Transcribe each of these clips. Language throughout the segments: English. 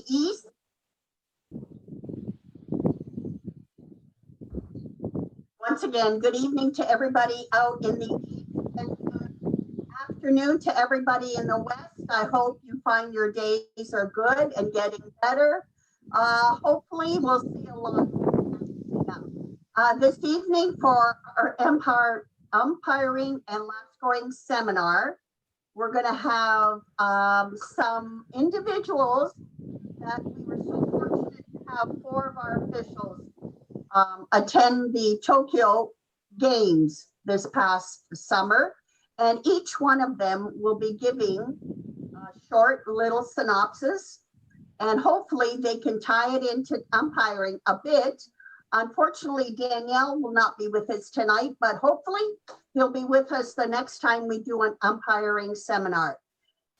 East. Once again, good evening to everybody out in the East and good afternoon to everybody in the West. I hope you find your days are good and getting better. Hopefully we'll see a lot. This evening for our umpiring and lap scoring seminar, we're going to have some individuals that we were so fortunate to have 4 of our officials attend the Tokyo Games this past summer. And each one of them will be giving a short little synopsis, and hopefully they can tie it into umpiring a bit. Unfortunately, Danielle will not be with us tonight, but hopefully he'll be with us the next time we do an umpiring seminar.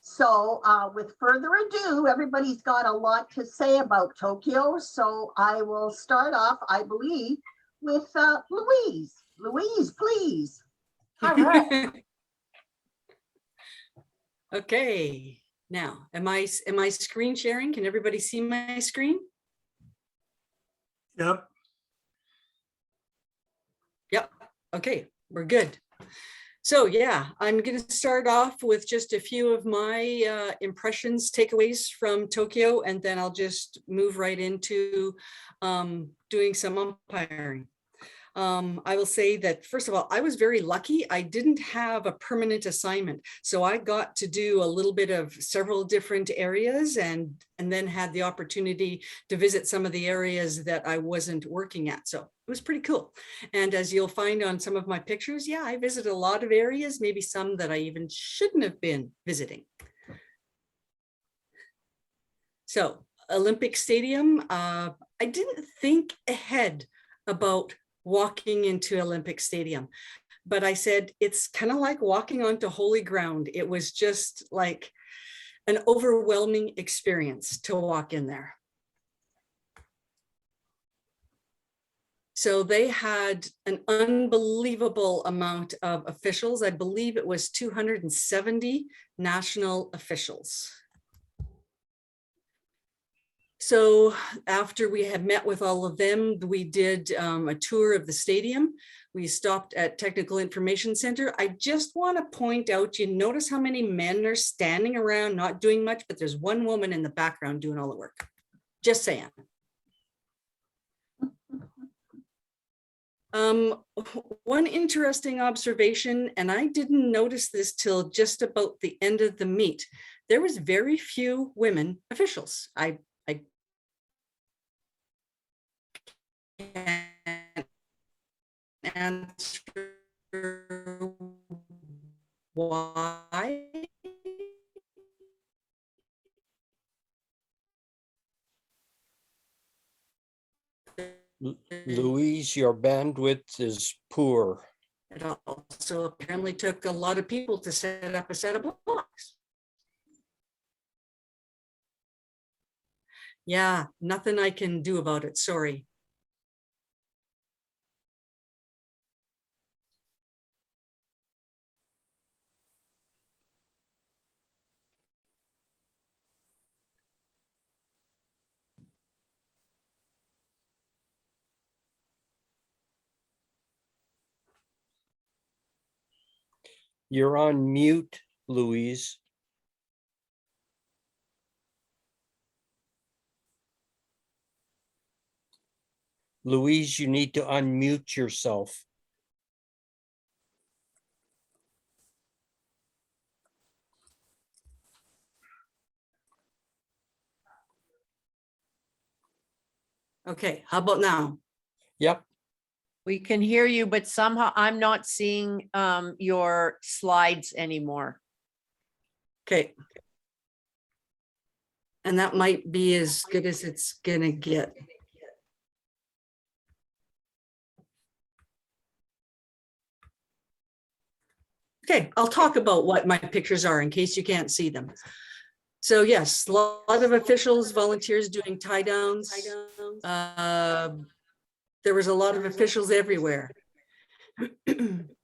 So with further ado, everybody's got a lot to say about Tokyo. So I will start off, I believe, with Louise. Louise, please. All right. Okay. Now, am I screen sharing? Can everybody see my screen? Yep. Yep. Okay, we're good. So yeah, I'm going to start off with just a few of my impressions, takeaways from Tokyo, and then I'll just move right into doing some umpiring. I will say that, first of all, I was very lucky. I didn't have a permanent assignment. So I got to do a little bit of several different areas and then had the opportunity to visit some of the areas that I wasn't working at. So it was pretty cool. And as you'll find on some of my pictures, yeah, I visited a lot of areas, maybe some that I even shouldn't have been visiting. So Olympic Stadium, I didn't think ahead about walking into Olympic Stadium, but I said, it's kind of like walking onto holy ground. It was just like an overwhelming experience to walk in there. So they had an unbelievable amount of officials. I believe it was 270 national officials. So after we had met with all of them, we did a tour of the stadium. We stopped at Technical Information Center. I just want to point out, you notice how many men are standing around not doing much, but there's one woman in the background doing all the work. Just saying. One interesting observation, and I didn't notice this till just about the end of the meet, there was very few women officials. I can't answer why. Louise, your bandwidth is poor. It also apparently took a lot of people to set up a set of blocks. Yeah, nothing I can do about it, sorry. You're on mute, Louise. Louise, you need to unmute yourself. Okay, how about now? Yep. We can hear you, but somehow I'm not seeing your slides anymore. Okay. And that might be as good as it's gonna get. Okay, I'll talk about what my pictures are in case you can't see them. So yes, a lot of officials, volunteers doing tie downs. There was a lot of officials everywhere.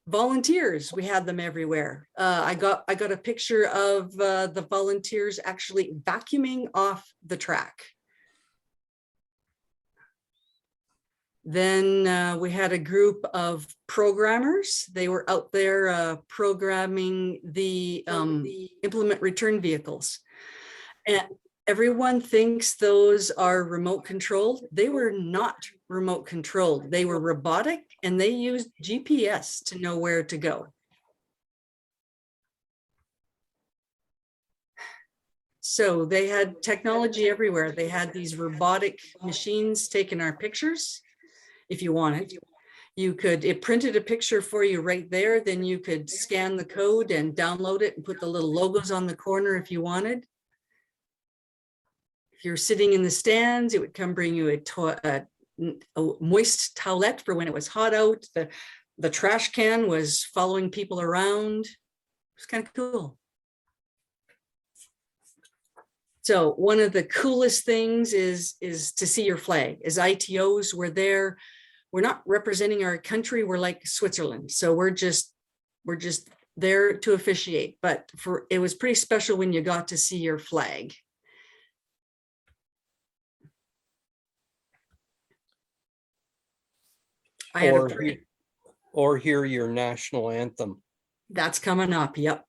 volunteers, we had them everywhere. I got a picture of the volunteers actually vacuuming off the track. Then we had a group of programmers. They were out there programming the implement return vehicles. And everyone thinks those are remote controlled. They were not remote controlled. They were robotic and they used GPS to know where to go. So they had technology everywhere. They had these robotic machines taking our pictures. If you wanted, you could, it printed a picture for you right there. Then you could scan the code and download it and put the little logos on the corner if you wanted. If you're sitting in the stands, it would come bring you a moist towelette for when it was hot out. The trash can was following people around. It was kind of cool. So one of the coolest things is to see your flag. As ITOs, we're there. We're not representing our country. We're like Switzerland. So we're just there to officiate. But it was pretty special when you got to see your flag. Or hear your national anthem. That's coming up. Yep.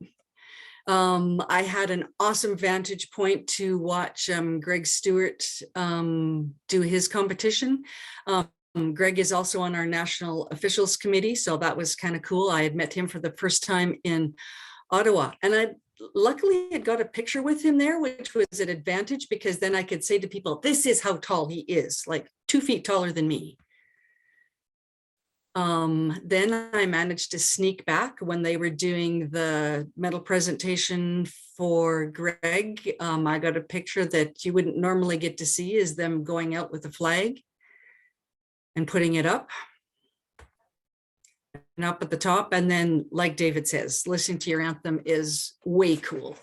I had an awesome vantage point to watch Greg Stewart do his competition. Greg is also on our National Officials Committee, so that was kind of cool. I had met him for the first time in Ottawa, and I luckily had got a picture with him there, which was an advantage because then I could say to people, this is how tall he is, like 2 feet taller than me. Then I managed to sneak back when they were doing the medal presentation for Greg. I got a picture that you wouldn't normally get to see, is them going out with a flag and putting it up and up at the top. And then, like David says, listening to your anthem is way cool.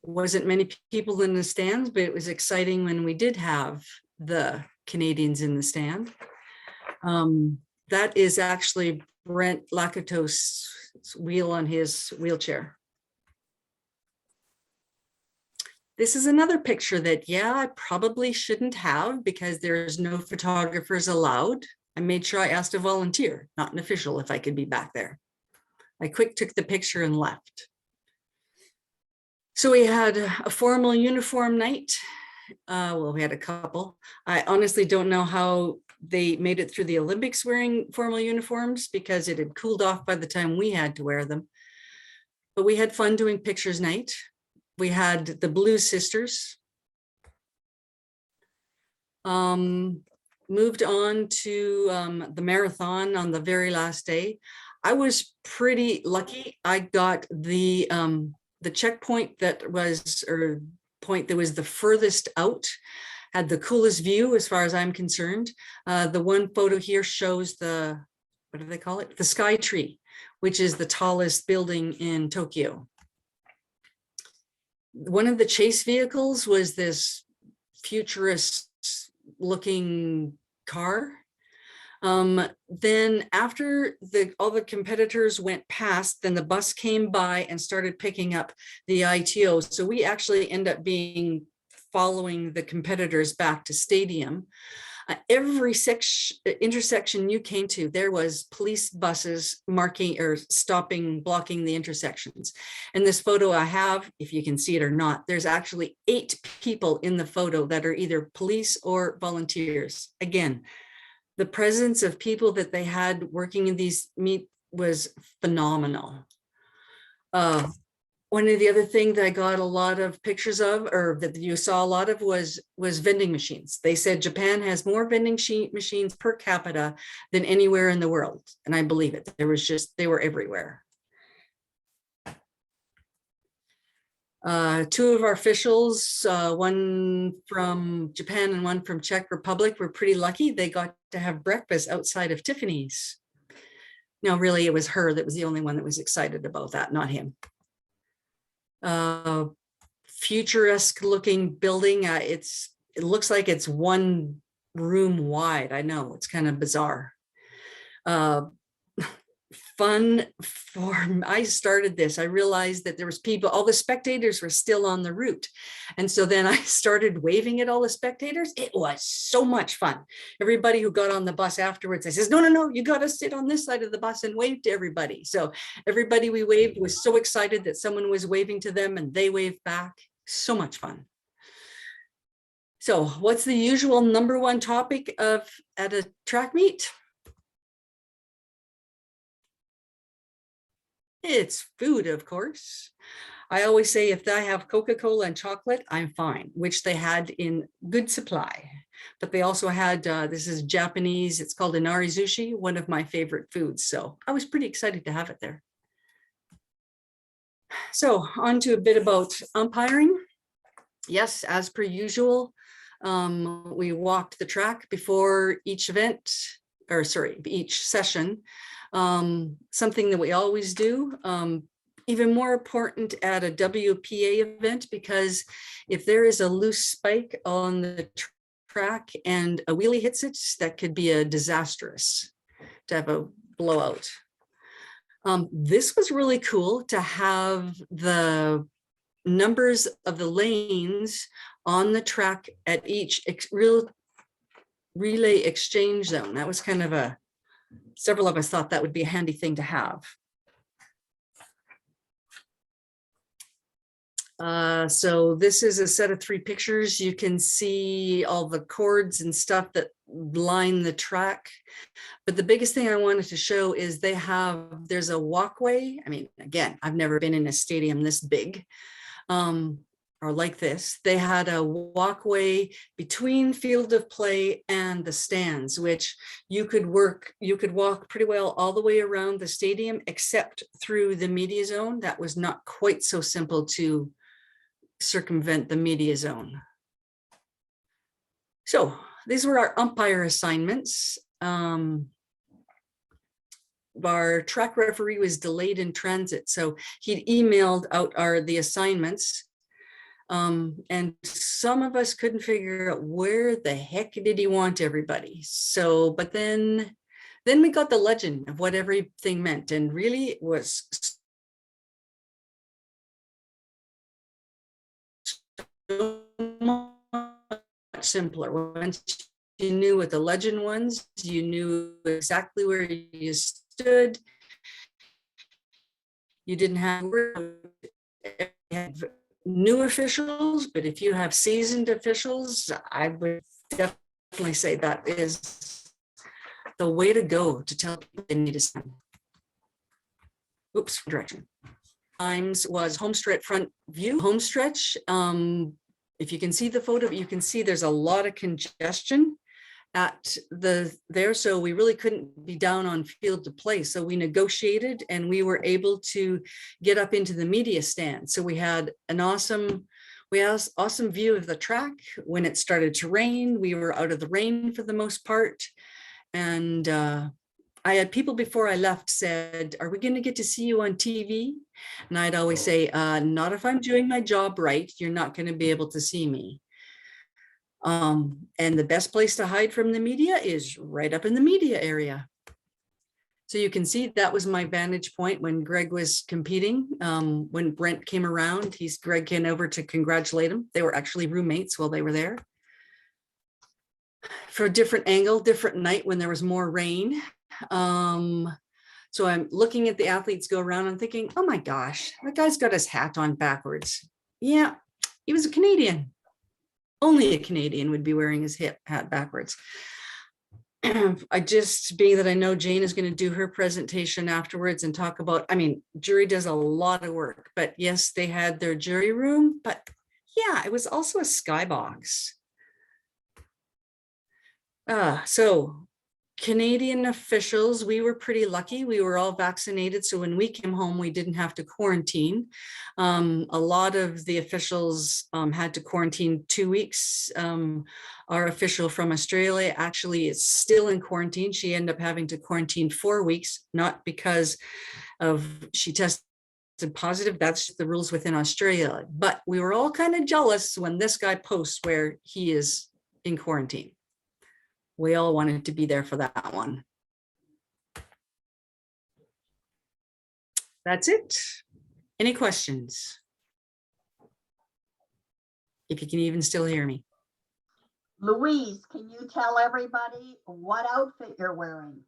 Wasn't many people in the stands, but it was exciting when we did have the Canadians in the stand. That is actually Brent Lakato's wheel on his wheelchair. This is another picture that, yeah, I probably shouldn't have because there's no photographers allowed. I made sure I asked a volunteer, not an official, if I could be back there. I quick took the picture and left. So we had a formal uniform night. Well, we had a couple. I honestly don't know how they made it through the Olympics wearing formal uniforms because it had cooled off by the time we had to wear them. But we had fun doing pictures night. We had the Blues Sisters. Moved on to the marathon on the very last day. I was pretty lucky. I got the checkpoint that was, or point that was the furthest out, had the coolest view as far as I'm concerned. The one photo here shows the, what do they call it? The Sky Tree, which is the tallest building in Tokyo. One of the chase vehicles was this futurist looking car. Then after all the competitors went past, then the bus came by and started picking up the ITO. So we actually end up following the competitors back to stadium. Every intersection you came to, there was police buses marking or stopping, blocking the intersections. And this photo I have, if you can see it or not, there's actually 8 people in the photo that are either police or volunteers. Again, the presence of people that they had working in these meet was phenomenal. One of the other things that I got a lot of pictures of, or that you saw a lot of, was vending machines. They said Japan has more vending machines per capita than anywhere in the world. And I believe it. They were everywhere. 2 of our officials, one from Japan and one from Czech Republic, were pretty lucky. They got to have breakfast outside of Tiffany's. No, really, it was her that was the only one that was excited about that, not him. Futuresque looking building. It's it looks like it's one room wide. I know, it's kind of bizarre. Fun I started this, I realized that there was people, all the spectators were still on the route. And so then I started waving at all the spectators. It was so much fun. Everybody who got on the bus afterwards, I says, no, no, no, you got to sit on this side of the bus and wave to everybody. So everybody we waved was so excited that someone was waving to them and they waved back. So much fun. So what's the usual number one topic at a track meet? It's food, of course. I always say if I have Coca-Cola and chocolate, I'm fine, which they had in good supply. But they also had, this is Japanese, it's called inari sushi, one of my favorite foods. So I was pretty excited to have it there. So on to a bit about umpiring. Yes, as per usual, we walked the track before each event, or sorry, each session. Something that we always do, even more important at a WPA event, because if there is a loose spike on the track and a wheelie hits it, that could be a disastrous to have a blowout. This was really cool to have the numbers of the lanes on the track at each relay exchange zone. That was kind of several of us thought that would be a handy thing to have. So this is a set of 3 pictures. You can see all the cords and stuff that line the track. But the biggest thing I wanted to show is there's a walkway. I mean, again, I've never been in a stadium this big. Or like this, they had a walkway between field of play and the stands, which you could walk pretty well all the way around the stadium, except through the media zone. That was not quite so simple to circumvent the media zone. So these were our umpire assignments. Our track referee was delayed in transit, so he'd emailed out the assignments. And some of us couldn't figure out where the heck did he want everybody. So, but then we got the legend of what everything meant, and really it was so much simpler. Once you knew what the legend was, you knew exactly where you stood. You didn't have new officials, but if you have seasoned officials, I would definitely say that is the way to go to tell people they need to sign. Oops, direction. Times was home stretch front view, home stretch. If you can see the photo, you can see there's a lot of congestion at there, so we really couldn't be down on field to play. So we negotiated and we were able to get up into the media stand. So we had an awesome view of the track. When it started to rain, we were out of the rain for the most part. And I had people before I left said, are we going to get to see you on TV? And I'd always say, not if I'm doing my job right, you're not going to be able to see me. And the best place to hide from the media is right up in the media area. So you can see that was my vantage point when Greg was competing. When Brent came around, Greg came over to congratulate him. They were actually roommates while they were there. For a different angle, different night when there was more rain. So I'm looking at the athletes go around and thinking, oh my gosh, that guy's got his hat on backwards. Yeah, he was a Canadian. Only a Canadian would be wearing his hat backwards. Being that I know Jane is going to do her presentation afterwards and talk about, I mean, jury does a lot of work, but yes, they had their jury room, but yeah, it was also a skybox. So Canadian officials, we were pretty lucky. We were all vaccinated. So when we came home, we didn't have to quarantine. A lot of the officials had to quarantine 2 weeks. Our official from Australia actually is still in quarantine. She ended up having to quarantine 4 weeks, not because of she tested positive. That's the rules within Australia. But we were all kind of jealous when this guy posts where he is in quarantine. We all wanted to be there for that one. That's it. Any questions? If you can even still hear me. Louise, can you tell everybody what outfit you're wearing?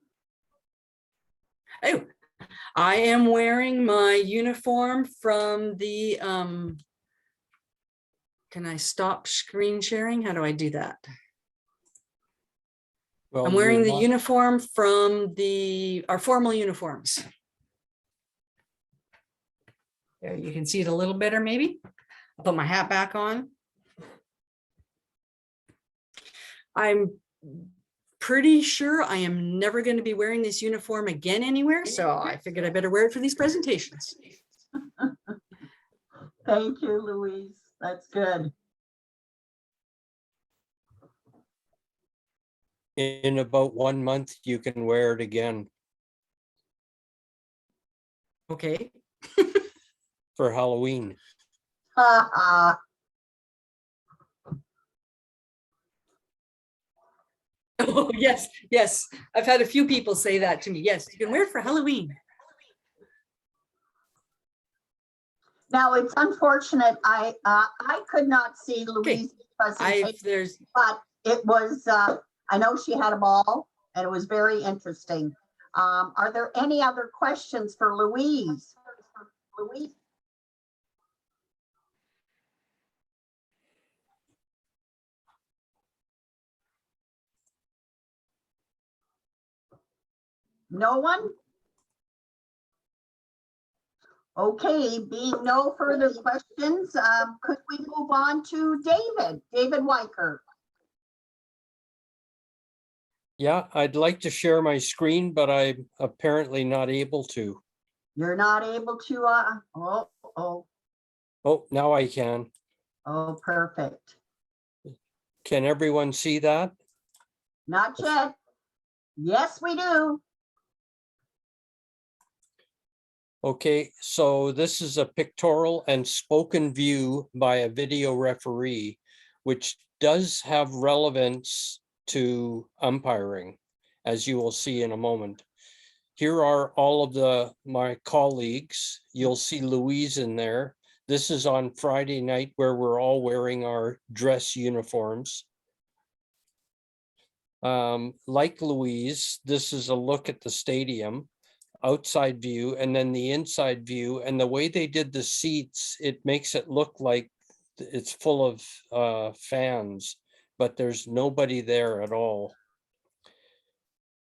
Oh, I am wearing my uniform from the, can I stop screen sharing? How do I do that? Well, I'm wearing the you're not- uniform from our formal uniforms. There, you can see it a little better, maybe. I'll put my hat back on. I'm pretty sure I am never going to be wearing this uniform again anywhere, so I figured I better wear it for these presentations. Thank you, Louise. That's good. In about 1 month, you can wear it again Okay. for Halloween. Oh, yes, yes. I've had a few people say that to me. Yes, you can wear it for Halloween. Now, it's unfortunate, I could not see Louise's presentation, There's, but it was, I know she had a ball and it was very interesting. Are there any other questions for Louise? Louise? No one? Okay, being no further questions, could we move on to David Weicker? Yeah, I'd like to share my screen, but I'm apparently not able to. You're not able to, Oh, now I can. oh, perfect. Can everyone see that? Not yet. Yes, we do. Okay, so this is a pictorial and spoken view by a video referee, which does have relevance to umpiring, as you will see in a moment. Here are all of my colleagues. You'll see Louise in there. This is on Friday night where we're all wearing our dress uniforms. Like Louise, this is a look at the stadium, outside view, and then the inside view. And the way they did the seats, it makes it look like it's full of fans, but there's nobody there at all.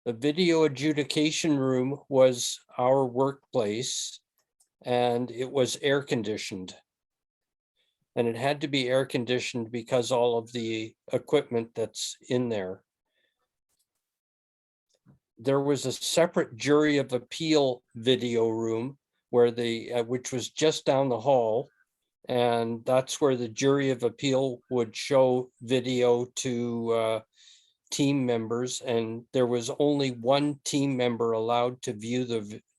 The video adjudication room was our workplace, and it was air conditioned. And it had to be air conditioned because all of the equipment that's in there. There was a separate jury of appeal video room where which was just down the hall. And that's where the jury of appeal would show video to team members, and there was only one team member allowed to view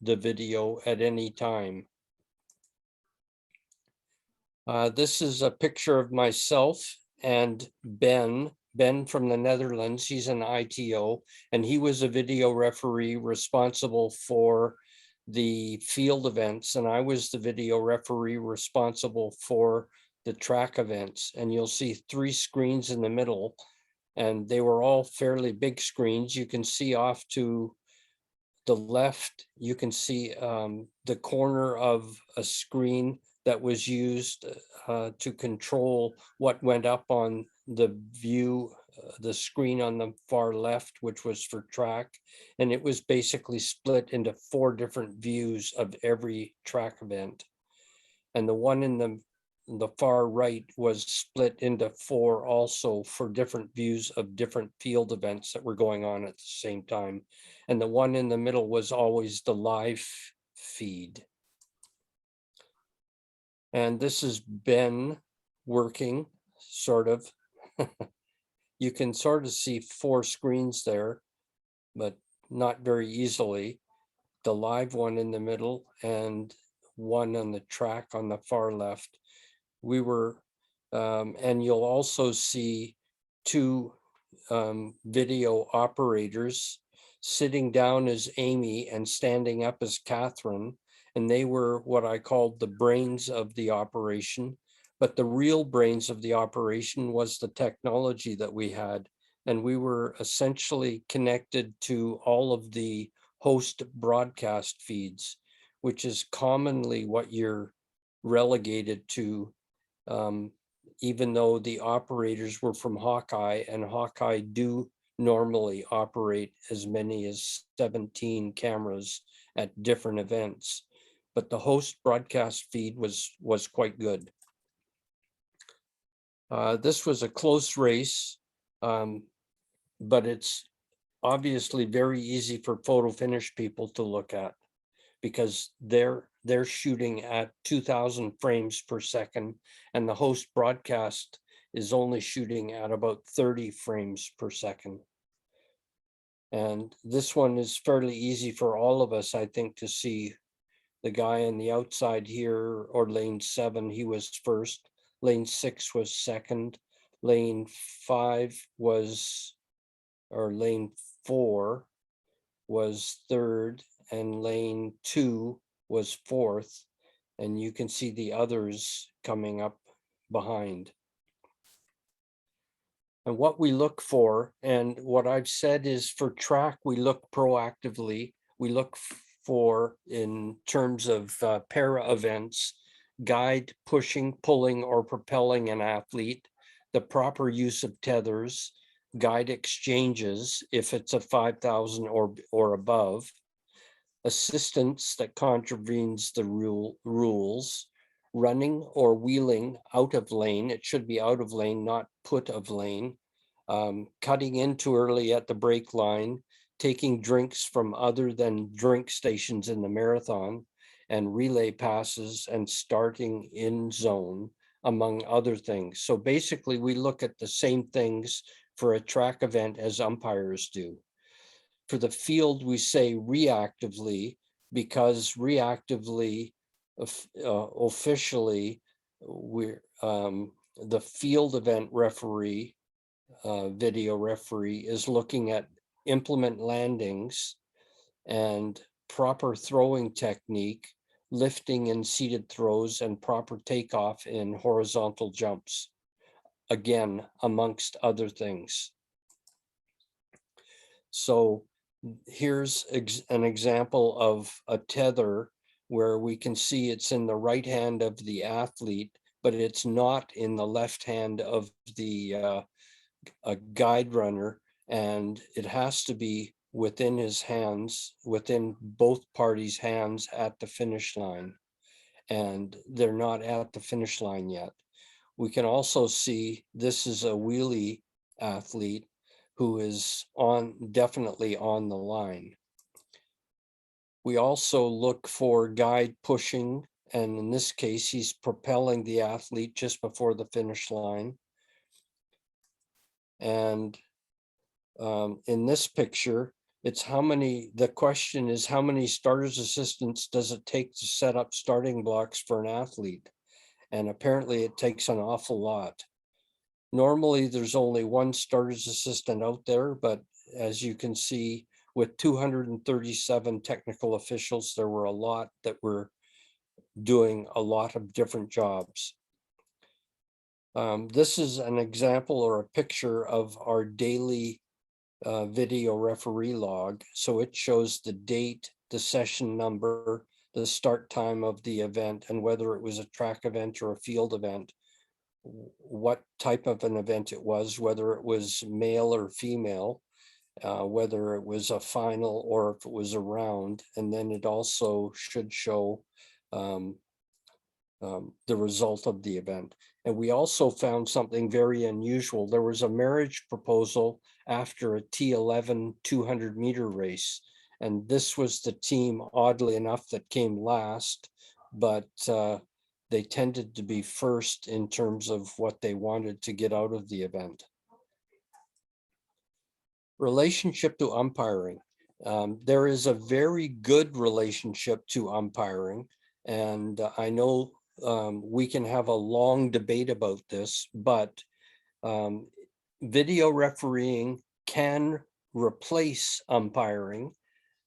the video at any time. This is a picture of myself and Ben from the Netherlands. He's an ITO, and he was a video referee responsible for the field events, and I was the video referee responsible for the track events. And you'll see 3 screens in the middle, and they were all fairly big screens. You can see off to the left, you can see the corner of a screen that was used to control what went up on the view, the screen on the far left, which was for track. And it was basically split into 4 different views of every track event. And the one in the far right was split into 4 also for different views of different field events that were going on at the same time. And the one in the middle was always the live feed. And this is Ben working, sort of. You can sort of see 4 screens there, but not very easily. The live one in the middle and one on the track on the far left. We were, and you'll also see two video operators sitting down as Amy and standing up as Catherine. And they were what I called the brains of the operation. But the real brains of the operation was the technology that we had. And we were essentially connected to all of the host broadcast feeds, which is commonly what you're relegated to, even though the operators were from Hawkeye, and Hawkeye do normally operate as many as 17 cameras at different events. But the host broadcast feed was quite good. This was a close race, but it's obviously very easy for photo finish people to look at, because they're shooting at 2,000 frames per second, and the host broadcast is only shooting at about 30 frames per second. And this one is fairly easy for all of us, I think, to see. The guy on the outside here, or lane 7, he was first. Lane 6 was second. Lane 5 was, or lane 4 was third, and lane 2 was fourth. And you can see the others coming up behind. And what we look for, and what I've said is, for track, we look proactively. We look for, in terms of para events, guide pushing, pulling, or propelling an athlete, the proper use of tethers, guide exchanges if it's a 5,000 or above, assistance that contravenes the rules, running or wheeling out of lane. It should be out of lane, not put of lane. Cutting in too early at the brake line, taking drinks from other than drink stations in the marathon, and relay passes, and starting in zone, among other things. So basically, we look at the same things for a track event as umpires do. For the field, we say reactively, because reactively, officially, we're the field event referee, video referee, is looking at implement landings and proper throwing technique, lifting in seated throws, and proper takeoff in horizontal jumps, again, amongst other things. So here's an example of a tether where we can see it's in the right hand of the athlete, but it's not in the left hand of the guide runner, and it has to be within his hands, within both parties' hands at the finish line. And they're not at the finish line yet. We can also see this is a wheelie athlete who is definitely on the line. We also look for guide pushing, and in this case, he's propelling the athlete just before the finish line. And in this picture, the question is, how many starter's assistants does it take to set up starting blocks for an athlete? And apparently it takes an awful lot. Normally, there's only one starter's assistant out there, but as you can see, with 237 technical officials, there were a lot that were doing a lot of different jobs. This is an example or a picture of our daily video referee log. So it shows the date, the session number, the start time of the event, and whether it was a track event or a field event, what type of an event it was, whether it was male or female, whether it was a final or if it was a round. And then it also should show the result of the event. And we also found something very unusual. There was a marriage proposal after a T11 200-meter race. And this was the team, oddly enough, that came last, but they tended to be first in terms of what they wanted to get out of the event. Relationship to umpiring. There is a very good relationship to umpiring. And I know we can have a long debate about this, but video refereeing can replace umpiring,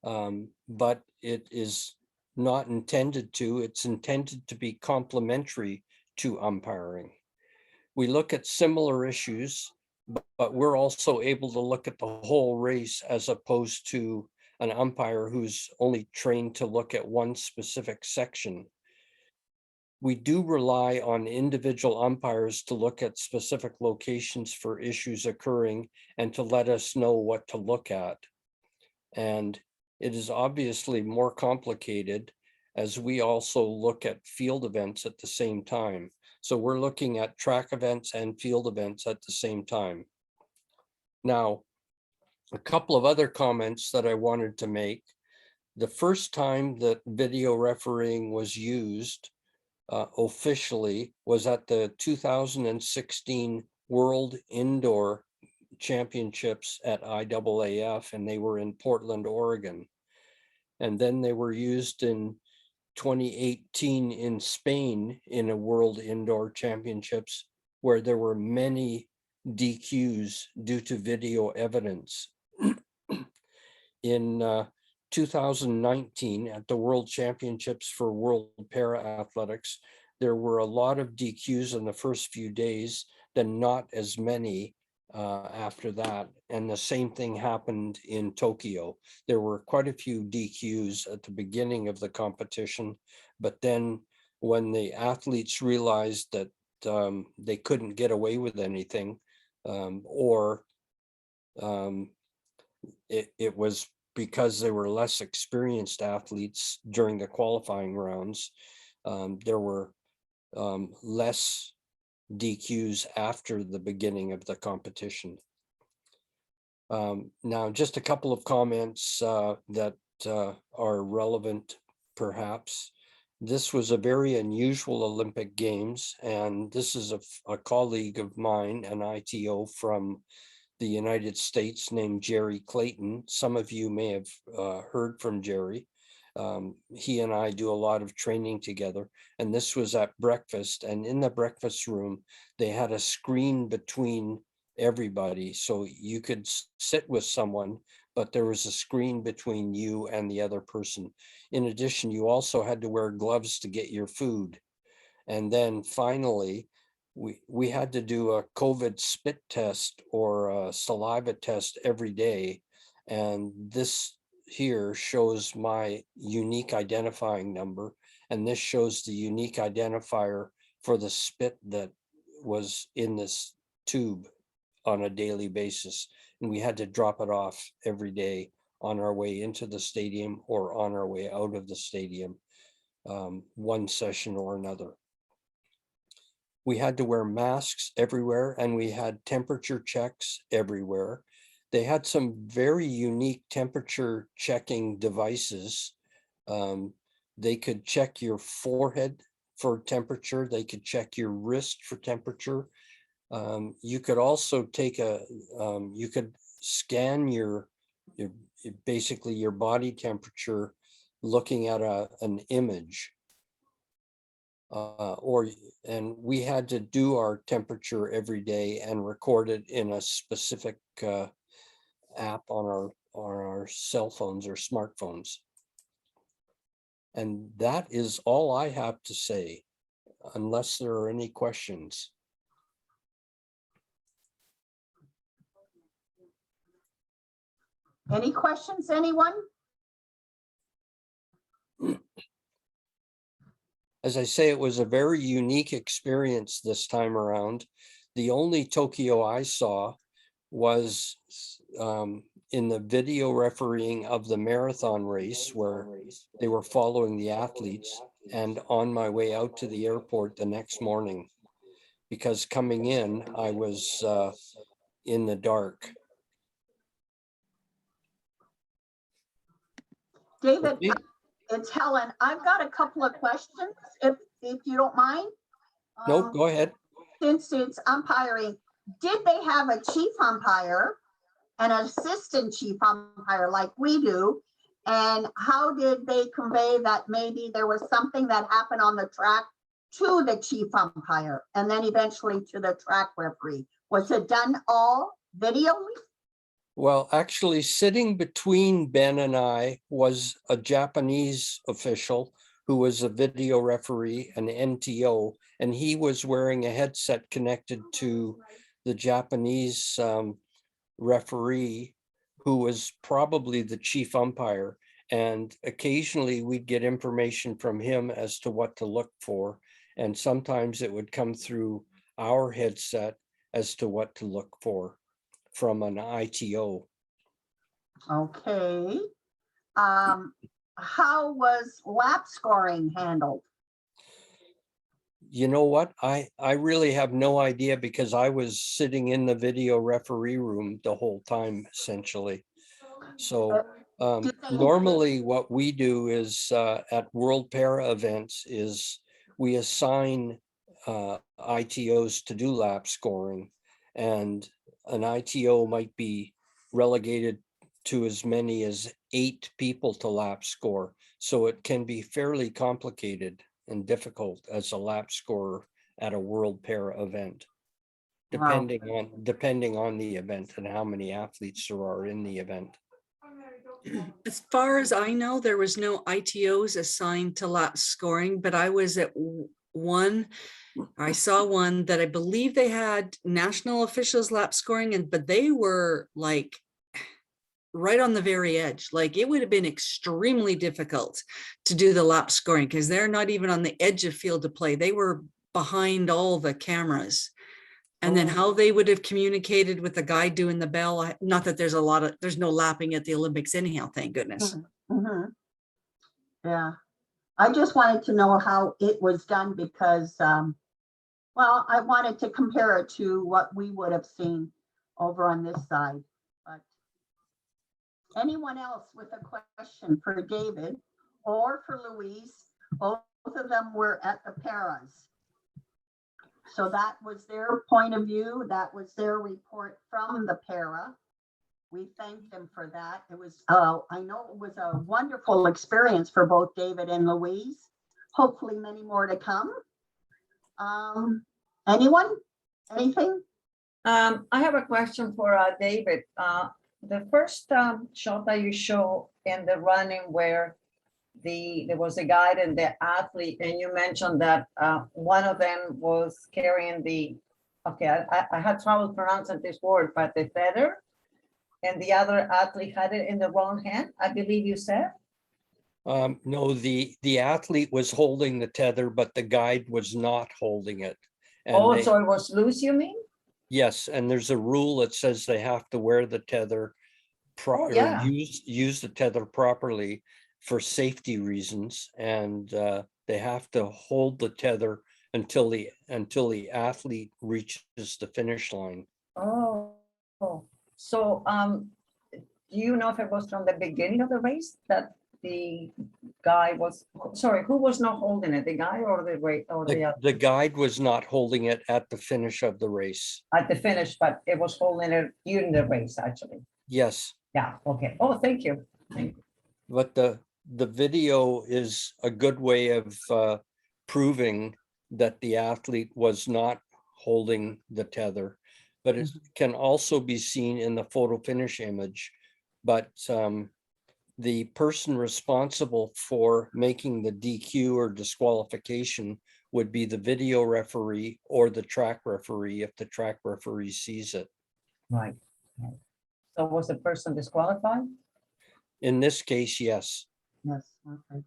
but it is not intended to. It's intended to be complementary to umpiring. We look at similar issues, but we're also able to look at the whole race as opposed to an umpire who's only trained to look at one specific section. We do rely on individual umpires to look at specific locations for issues occurring and to let us know what to look at. And it is obviously more complicated as we also look at field events at the same time. So we're looking at track events and field events at the same time. Now, a couple of other comments that I wanted to make. The first time that video refereeing was used officially was at the 2016 World Indoor Championships at IAAF, and they were in Portland, Oregon. And then they were used in 2018 in Spain in a World Indoor Championships where there were many DQs due to video evidence. In 2019 at the World Championships for World Para Athletics, there were a lot of DQs in the first few days, then not as many after that. And the same thing happened in Tokyo. There were quite a few DQs at the beginning of the competition, but then when the athletes realized that they couldn't get away with anything, or it was because they were less experienced athletes during the qualifying rounds, there were less DQs after the beginning of the competition. Now, just a couple of comments that are relevant, perhaps. This was a very unusual Olympic Games, and this is a colleague of mine, an ITO from the United States named Jerry Clayton. Some of you may have heard from Jerry. He and I do a lot of training together, and this was at breakfast, and in the breakfast room, they had a screen between everybody, so you could sit with someone, but there was a screen between you and the other person. In addition, you also had to wear gloves to get your food. And then finally, we had to do a COVID spit test or a saliva test every day. And this here shows my unique identifying number. And this shows the unique identifier for the spit that was in this tube on a daily basis. And we had to drop it off every day on our way into the stadium or on our way out of the stadium, one session or another. We had to wear masks everywhere, and we had temperature checks everywhere. They had some very unique temperature checking devices. They could check your forehead for temperature. They could check your wrist for temperature. You could also take you could scan your basically your body temperature looking at an image. And we had to do our temperature every day and record it in a specific app on our cell phones or smartphones. And that is all I have to say, unless there are any questions. Any questions, anyone? As I say, it was a very unique experience this time around. The only Tokyo I saw was in the video refereeing of the marathon race where they were following the athletes, and on my way out to the airport the next morning, because coming in, I was in the dark. David, Okay. it's Helen. I've got a couple of questions, if you don't mind. Nope, go ahead. Since it's umpiring, did they have a chief umpire, an assistant chief umpire like we do? And how did they convey that maybe there was something that happened on the track to the chief umpire and then eventually to the track referee? Was it done all video? Well, actually, sitting between Ben and I was a Japanese official who was a video referee, an NTO, and he was wearing a headset connected to the Japanese referee, who was probably the chief umpire. And occasionally we'd get information from him as to what to look for. And sometimes it would come through our headset as to what to look for from an ITO. Okay. How was lap scoring handled? You know what? I really have no idea because I was sitting in the video referee room the whole time, essentially. So normally what we do is at World Para events is we assign ITOs to do lap scoring, and an ITO might be relegated to as many as 8 people to lap score. So it can be fairly complicated and difficult as a lap scorer at a World Para event, Wow. depending on the event and how many athletes there are in the event. As far as I know, there was no ITOs assigned to lap scoring, but I was at one. I saw one that I believe they had national officials lap scoring, but they were like right on the very edge. Like it would have been extremely difficult to do the lap scoring because they're not even on the edge of field of play. They were behind all the cameras. And then how they would have communicated with the guy doing the bell. Not that there's no lapping at the Olympics anyhow, thank goodness. Mm-hmm. Yeah, I just wanted to know how it was done because, well, I wanted to compare it to what we would have seen over on this side. But anyone else with a question for David or for Louise? Both of them were at the Paras. So that was their point of view. That was their report from the Para. We thank them for that. It was, I know it was a wonderful experience for both David and Louise. Hopefully many more to come. Anyone? Anything? I have a question for David. The first shot that you show in the running where there was a guide and the athlete, and you mentioned that one of them was carrying I had trouble pronouncing this word, but the tether, and the other athlete had it in the wrong hand, I believe you said? No, the athlete was holding the tether, but the guide was not holding it. And So it was loose, you mean? yes, and there's a rule that says they have to wear the tether or use the tether properly for safety reasons, and they have to hold the tether until the athlete reaches the finish line. So do you know if it was from the beginning of the race that the guy was, sorry, who was not holding it, the guy or the race or The guide was not holding it at the finish of the race. at the finish, but it was holding it during the race, actually? Yes. Yeah, okay. Oh, thank you. But the video is a good way of proving that the athlete was not holding the tether, but it can also be seen in the photo finish image. But the person responsible for making the DQ or disqualification would be the video referee or the track referee if the track referee sees it. Right. So was the person disqualified? In this case, yes. Yes. Okay.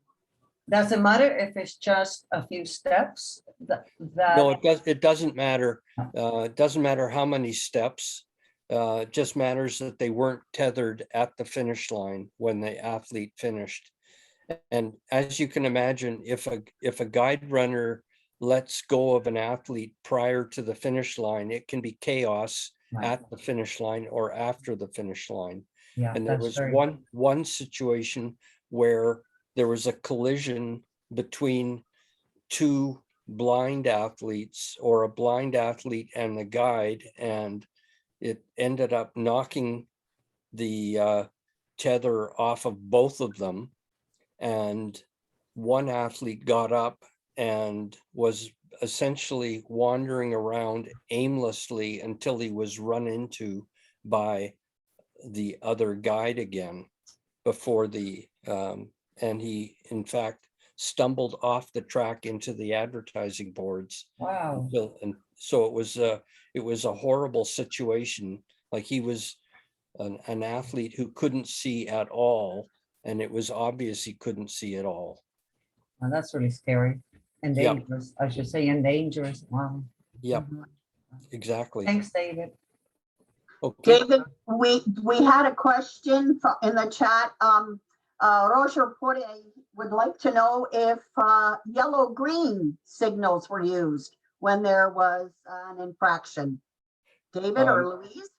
Does it matter if it's just a few steps? No, it doesn't matter. It doesn't matter how many steps. It just matters that they weren't tethered at the finish line when the athlete finished. And as you can imagine, if a guide runner lets go of an athlete prior to the finish line, it can be chaos at the finish line or after the finish line. Yeah, and there was one situation where there was a collision between 2 blind athletes, or a blind athlete and the guide, and it ended up knocking the tether off of both of them. And one athlete got up and was essentially wandering around aimlessly until he was run into by the other guide again before and he in fact stumbled off the track into the advertising boards. Wow. And so it was a horrible situation. Like he was an athlete who couldn't see at all, and it was obvious he couldn't see at all. Well, that's really scary and Yep. dangerous. I should say, and dangerous. Wow. Yep, Mhm. exactly. Thanks, David. Okay. David, we had a question in the chat. Roger Porte would like to know if yellow-green signals were used when there was an infraction. David or Louise?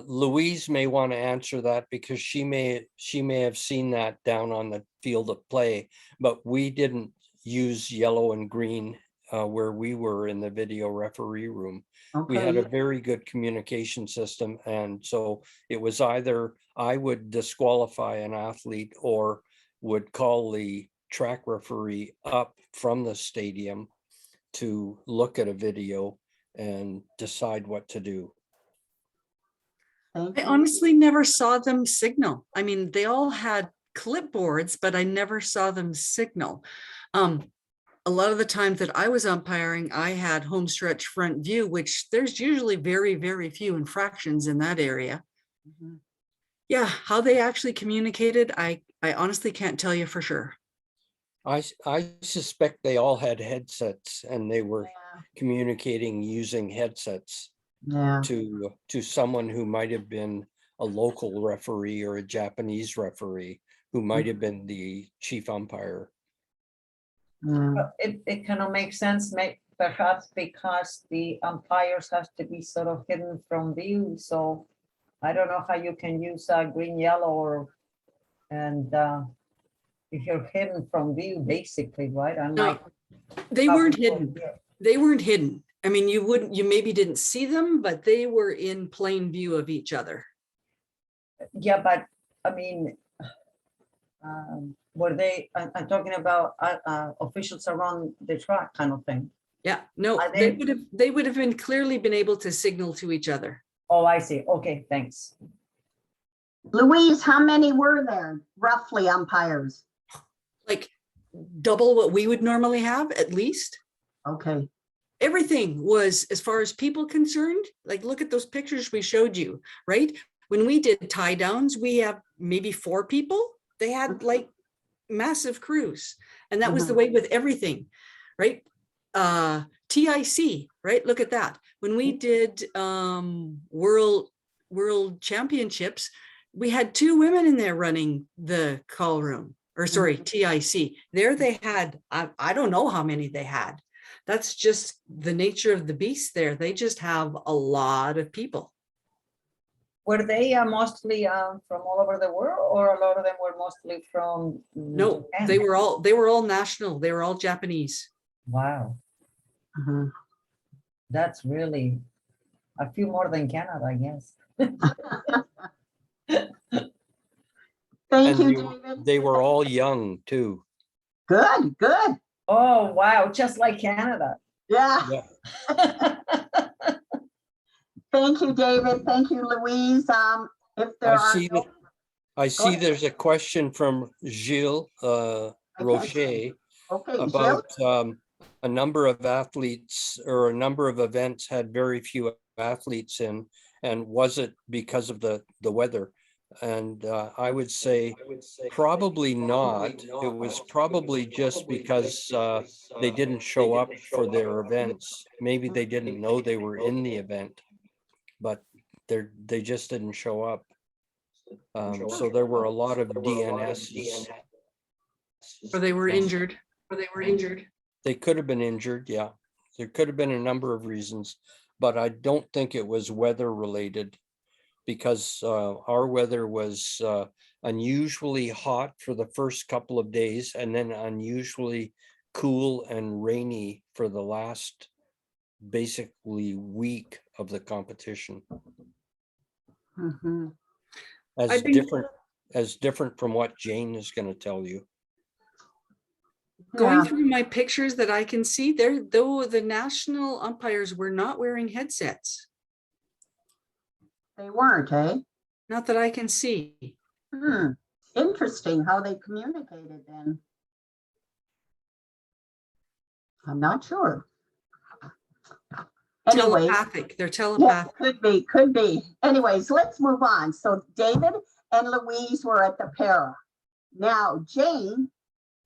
Louise may want to answer that because she may have seen that down on the field of play, but we didn't use yellow and green where we were in the video referee room. We had a Okay, very good communication system, and so it was either I would disqualify an athlete or would call the track referee up from the stadium to look at a video and decide what to do. thank I you. honestly never saw them signal. I mean, they all had clipboards, but I never saw them signal. A lot of the times that I was umpiring, I had home stretch front view, which there's usually very, very few infractions in that area. Mhm. Yeah, how they actually communicated, I honestly can't tell you for sure. I suspect they all had headsets and they were Yeah, communicating using headsets yeah. to someone who might have been a local referee or a Japanese referee who might have been the chief umpire. Yeah. It kind of makes sense, perhaps because the umpires have to be sort of hidden from view. So I don't know how you can use green, yellow, and if you're hidden from view, basically, right? Unlike They how weren't we do it hidden. here. They weren't hidden. I mean, you maybe didn't see them, but they were in plain view of each other. Yeah, but I mean, were they? I'm talking about officials around the track, kind of thing. Yeah, no, Are they they- would have been clearly been able to signal to each other. Oh, I see. Okay, thanks. Louise, how many were there roughly umpires? Like double what we would normally have, at least. Okay, Everything was, as far as people concerned, like look at those pictures we showed you, right? When we did tie downs, we have maybe 4 people. They had like massive crews, and that was the way with everything, right? TIC, right? Look at that. When we did world championships, we had 2 women in there running the call room, or sorry, TIC. There they had, I don't know how many they had. That's just the nature of the beast there. They just have a lot of people. Were they mostly from all over the world, or a lot of them were mostly from No, Japan? they were all national. They were all Japanese. Wow, mhm. that's really a few more than Canada, I guess. Thank And you, David. they were all young too. Good, good. Oh, wow, just like Canada. Yeah, Yeah. thank you, David. Thank you, Louise. If there I are see no, that. I see ahead. there's a question from Gilles I can't Rocher see. Okay, Jill? about a number of athletes or a number of events had very few athletes in, and was it because of the weather? And I would say probably not. It was probably just because they didn't show up for their events. Maybe they didn't know they were in the event, but they just didn't show up. So there were a lot of DNSs. Or they were injured. They could have been injured, yeah. There could have been a number of reasons, but I don't think it was weather related, because our weather was unusually hot for the first couple of days and then unusually cool and rainy for the last basically week of the competition. Mhm. As I think- different as different from what Jane is going to tell you. Going Yeah, through my pictures that I can see there, though, the national umpires were not wearing headsets. they weren't, eh? Not that I can see. Interesting how they communicated then. I'm not sure. Anyways, Telepathic, they're yeah, telepathic. could be. Anyways, let's move on. So David and Louise were at the para. Now Jane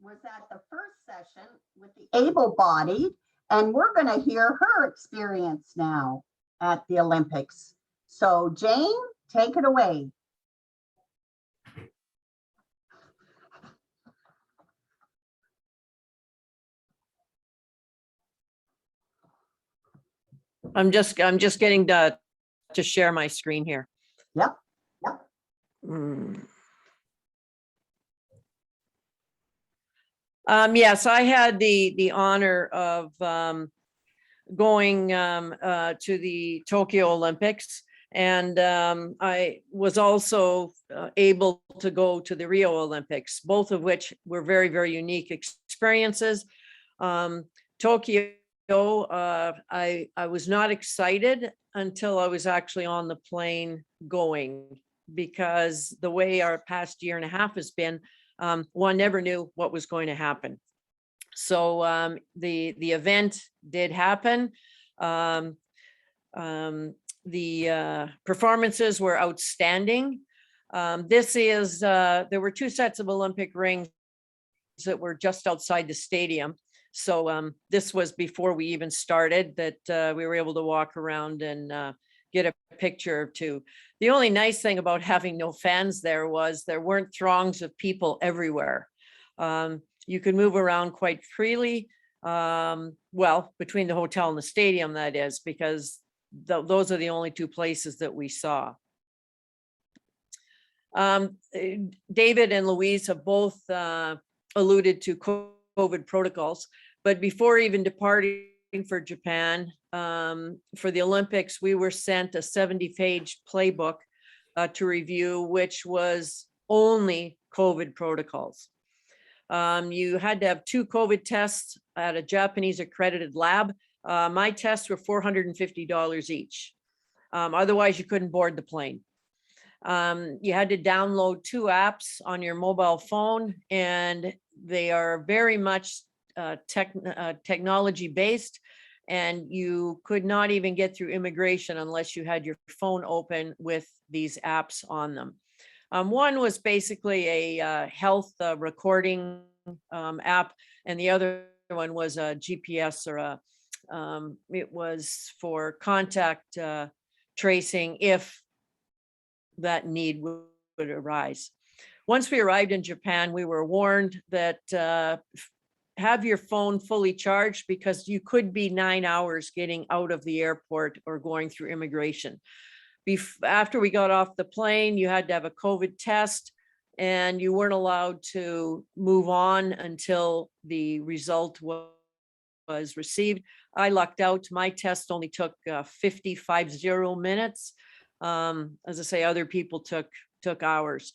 was at the first session with the able-bodied, and we're going to hear her experience now at the Olympics. So Jane, take it away. I'm just getting to share my screen here. Yep. Hmm. Yes, I had the honor of going to the Tokyo Olympics, and I was also able to go to the Rio Olympics, both of which were very, very unique experiences. Tokyo, I was not excited until I was actually on the plane going, because the way our past year and a half has been, one never knew what was going to happen. So the event did happen. The performances were outstanding. There were two sets of Olympic rings that were just outside the stadium. So this was before we even started, that we were able to walk around and get a picture or two. The only nice thing about having no fans there was there weren't throngs of people everywhere. You could move around quite freely, well, between the hotel and the stadium, that is, because those are the only two places that we saw. David and Louise have both alluded to COVID protocols, but before even departing for Japan for the Olympics, we were sent a 70-page playbook to review, which was only COVID protocols. You had to have 2 COVID tests at a Japanese accredited lab. My tests were $450 each. Otherwise, you couldn't board the plane. You had to download 2 apps on your mobile phone, and they are very much technology based, and you could not even get through immigration unless you had your phone open with these apps on them. One was basically a health recording app, and the other one was a GPS, or it was for contact tracing if that need would arise. Once we arrived in Japan, we were warned that have your phone fully charged, because you could be 9 hours getting out of the airport or going through immigration. After we got off the plane, you had to have a COVID test, and you weren't allowed to move on until the result was received. I lucked out. My test only took 50 minutes. As I say, other people took hours.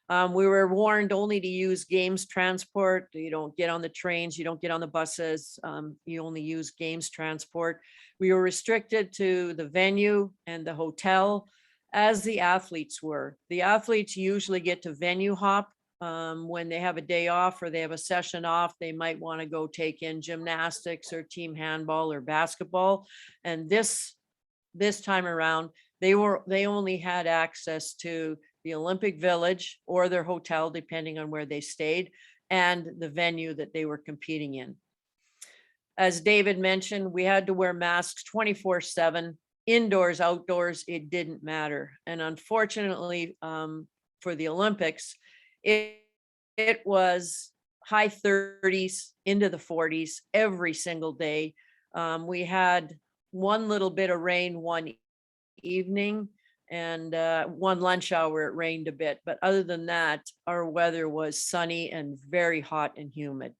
We were warned only to use Games transport. You don't get on the trains, you don't get on the buses, you only use Games transport. We were restricted to the venue and the hotel, as the athletes were. The athletes usually get to venue hop when they have a day off or they have a session off. They might want to go take in gymnastics or team handball or basketball. And this time around, they only had access to the Olympic Village or their hotel, depending on where they stayed, and the venue that they were competing in. As David mentioned, we had to wear masks 24/7, indoors, outdoors, it didn't matter. And unfortunately, for the Olympics, it was high 30s into the 40s every single day. We had one little bit of rain one evening, and one lunch hour it rained a bit, but other than that, our weather was sunny and very hot and humid.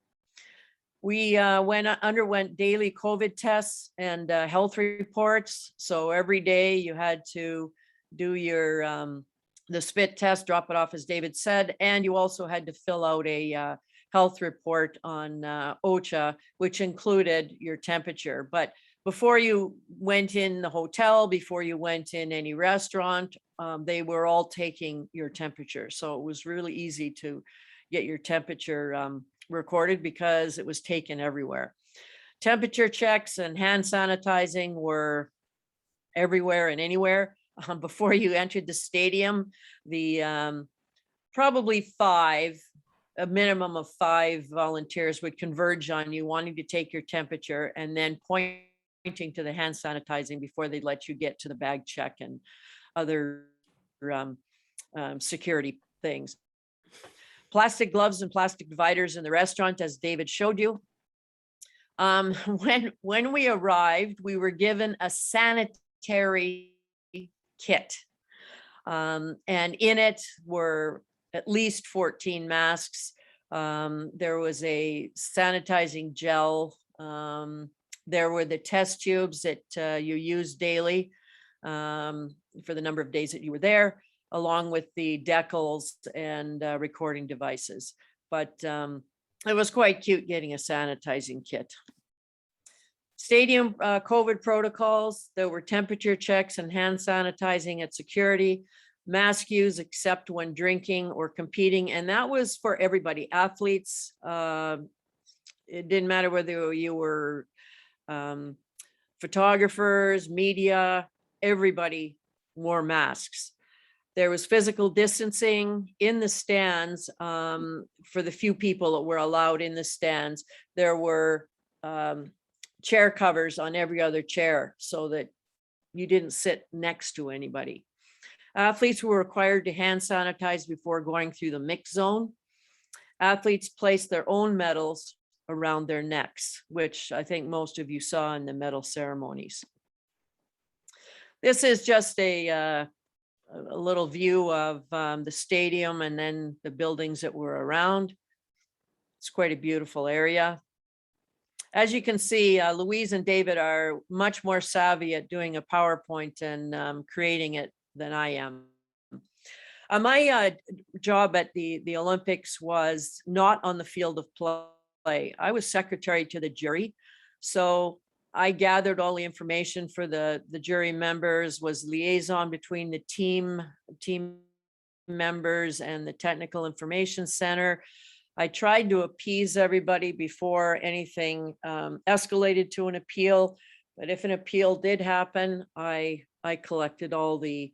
We underwent daily COVID tests and health reports. So every day you had to do your the spit test, drop it off, as David said, and you also had to fill out a health report on OSHA, which included your temperature. But before you went in the hotel, before you went in any restaurant, they were all taking your temperature. So it was really easy to get your temperature recorded because it was taken everywhere. Temperature checks and hand sanitizing were everywhere and anywhere. Before you entered the stadium, the probably a minimum of 5 volunteers would converge on you wanting to take your temperature and then pointing to the hand sanitizing before they let you get to the bag check and other security things. Plastic gloves and plastic dividers in the restaurant, as David showed you. When we arrived, we were given a sanitary kit. And in it were at least 14 masks. There was a sanitizing gel. There were the test tubes that you use daily for the number of days that you were there, along with the decals and recording devices. But it was quite cute getting a sanitizing kit. Stadium COVID protocols, there were temperature checks and hand sanitizing at security, mask use except when drinking or competing. And that was for everybody, athletes. It didn't matter whether you were photographers, media, everybody wore masks. There was physical distancing in the stands for the few people that were allowed in the stands. There were chair covers on every other chair so that you didn't sit next to anybody. Athletes were required to hand sanitize before going through the mix zone. Athletes placed their own medals around their necks, which I think most of you saw in the medal ceremonies. This is just a little view of the stadium and then the buildings that were around. It's quite a beautiful area. As you can see, Louise and David are much more savvy at doing a PowerPoint and creating it than I am. My job at the Olympics was not on the field of play. I was secretary to the jury. So I gathered all the information for the jury members, was liaison between the team members and the Technical Information Center. I tried to appease everybody before anything escalated to an appeal. But if an appeal did happen, I collected all the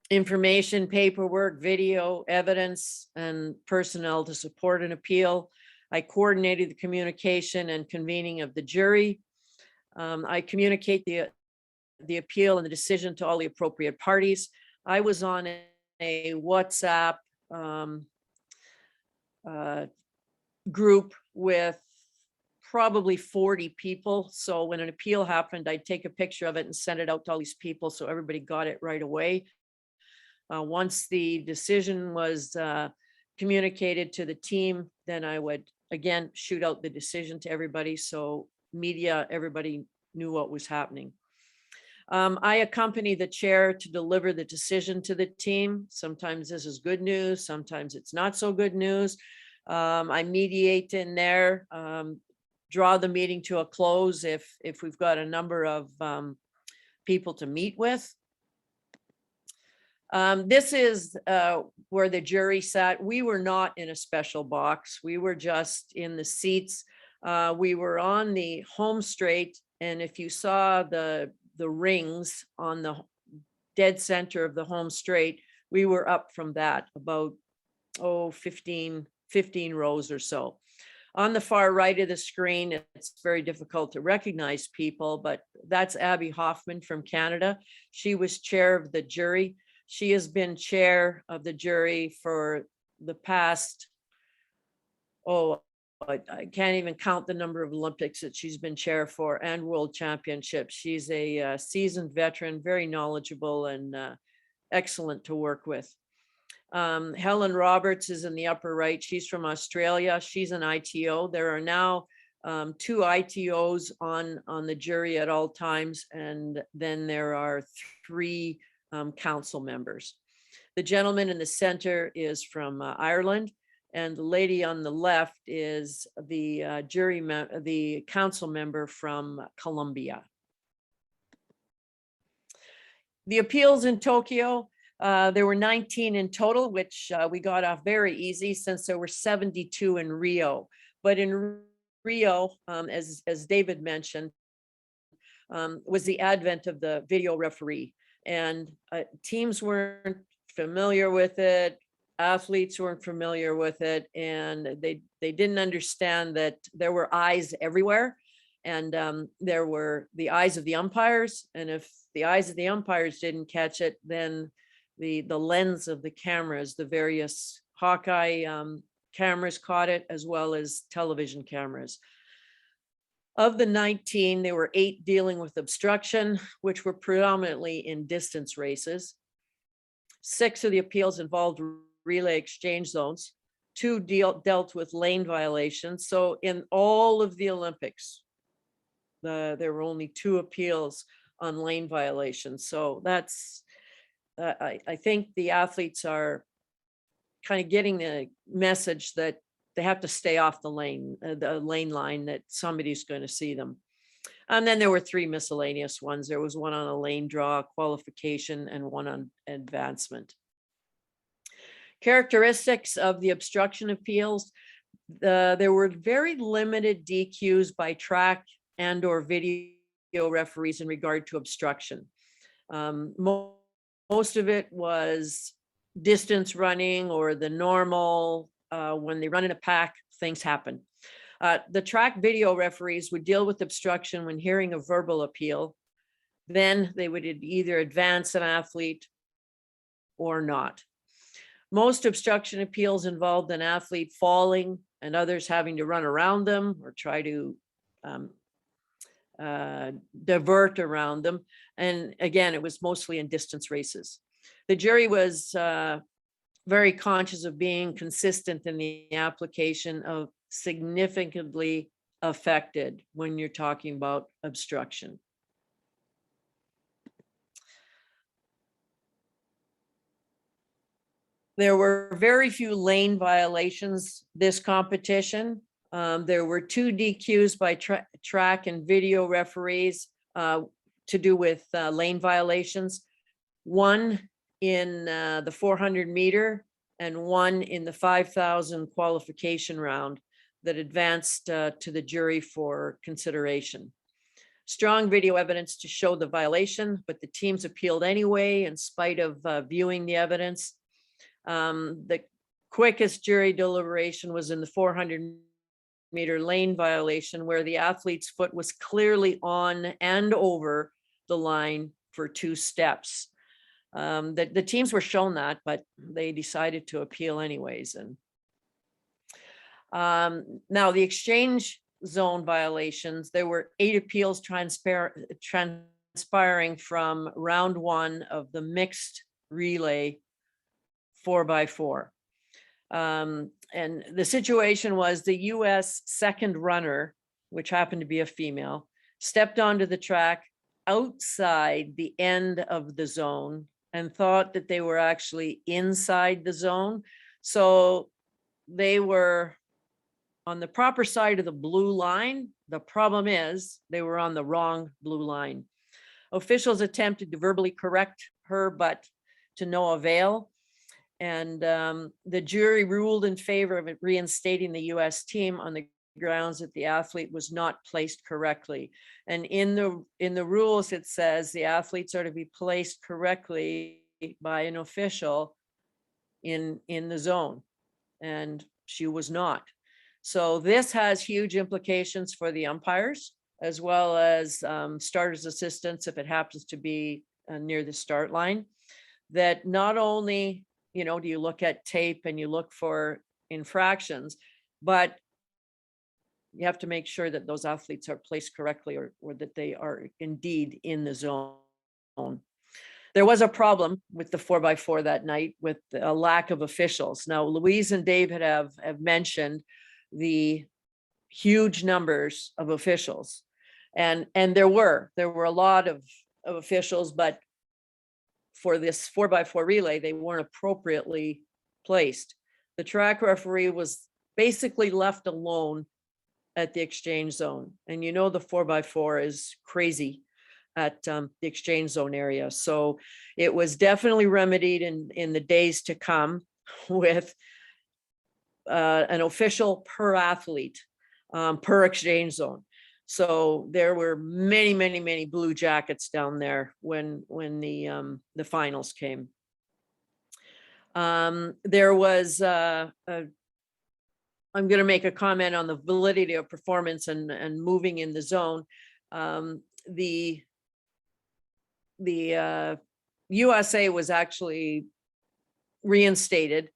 information, paperwork, video, evidence, and personnel to support an appeal. I coordinated the communication and convening of the jury. I communicate the appeal and the decision to all the appropriate parties. I was on a WhatsApp group with probably 40 people. So when an appeal happened, I'd take a picture of it and send it out to all these people so everybody got it right away. Once the decision was communicated to the team, then I would again shoot out the decision to everybody. So media, everybody knew what was happening. I accompany the chair to deliver the decision to the team. Sometimes this is good news, sometimes it's not so good news. I mediate in there, draw the meeting to a close if we've got a number of people to meet with. This is where the jury sat. We were not in a special box. We were just in the seats. We were on the home straight. And if you saw the rings on the dead center of the home straight, we were up from that about 15 rows or so. On the far right of the screen, it's very difficult to recognize people, but that's Abby Hoffman from Canada. She was chair of the jury. She has been chair of the jury for the past, I can't even count the number of Olympics that she's been chair for and world championships. She's a seasoned veteran, very knowledgeable and excellent to work with. Helen Roberts is in the upper right. She's from Australia. She's an ITO. There are now 2 ITOs on the jury at all times. And then there are 3 council members. The gentleman in the center is from Ireland, and the lady on the left is the the council member from Colombia. The appeals in Tokyo, there were 19 in total, which we got off very easy since there were 72 in Rio. But in Rio, as David mentioned, was the advent of the video referee, and teams weren't familiar with it. Athletes weren't familiar with it, and they didn't understand that there were eyes everywhere, and there were the eyes of the umpires, and if the eyes of the umpires didn't catch it, then the lens of the cameras, the various Hawkeye cameras caught it, as well as television cameras. Of the 19, there were 8 dealing with obstruction, which were predominantly in distance races. 6 of the appeals involved relay exchange zones. 2 dealt with lane violations. So in all of the Olympics, there were only 2 appeals on lane violations. So that's, I think the athletes are kind of getting the message that they have to stay off the lane line, that somebody's going to see them. And then there were 3 miscellaneous ones. There was one on a lane draw, qualification, and one on advancement. Characteristics of the obstruction appeals. There were very limited DQs by track and or video referees in regard to obstruction. Most of it was distance running or the normal, when they run in a pack, things happen. The track video referees would deal with obstruction when hearing a verbal appeal. Then they would either advance an athlete or not. Most obstruction appeals involved an athlete falling and others having to run around them or try to divert around them. And again, it was mostly in distance races. The jury was very conscious of being consistent in the application of significantly affected when you're talking about obstruction. There were very few lane violations this competition. There were 2 DQs by track and video referees to do with lane violations. One in the 400 meter and one in the 5,000 qualification round that advanced to the jury for consideration. Strong video evidence to show the violation, but the teams appealed anyway in spite of viewing the evidence. The quickest jury deliberation was in the 400 meter lane violation, where the athlete's foot was clearly on and over the line for 2 steps. The teams were shown that, but they decided to appeal anyways. And now the exchange zone violations, there were 8 appeals transpiring from round 1 of the mixed relay 4x4. And the situation was the US second runner, which happened to be a female, stepped onto the track outside the end of the zone and thought that they were actually inside the zone. So they were on the proper side of the blue line. The problem is they were on the wrong blue line. Officials attempted to verbally correct her, but to no avail. And the jury ruled in favor of reinstating the US team on the grounds that the athlete was not placed correctly. And in the rules, it says the athletes are to be placed correctly by an official in the zone, and she was not. So this has huge implications for the umpires, as well as starters assistants if it happens to be near the start line. That not only, you know, do you look at tape and you look for infractions, but you have to make sure that those athletes are placed correctly, or that they are indeed in the zone. There was a problem with the 4x4 that night with a lack of officials. Now, Louise and David have mentioned the huge numbers of officials, and there were a lot of officials, but for this 4x4 relay, they weren't appropriately placed. The track referee was basically left alone at the exchange zone. And you know, the 4x4 is crazy at the exchange zone area. So it was definitely remedied in the days to come with an official per athlete, per exchange zone. So there were many, many, many blue jackets down there when the finals came. There was I'm going to make a comment on the validity of performance and moving in the zone. The USA was actually reinstated,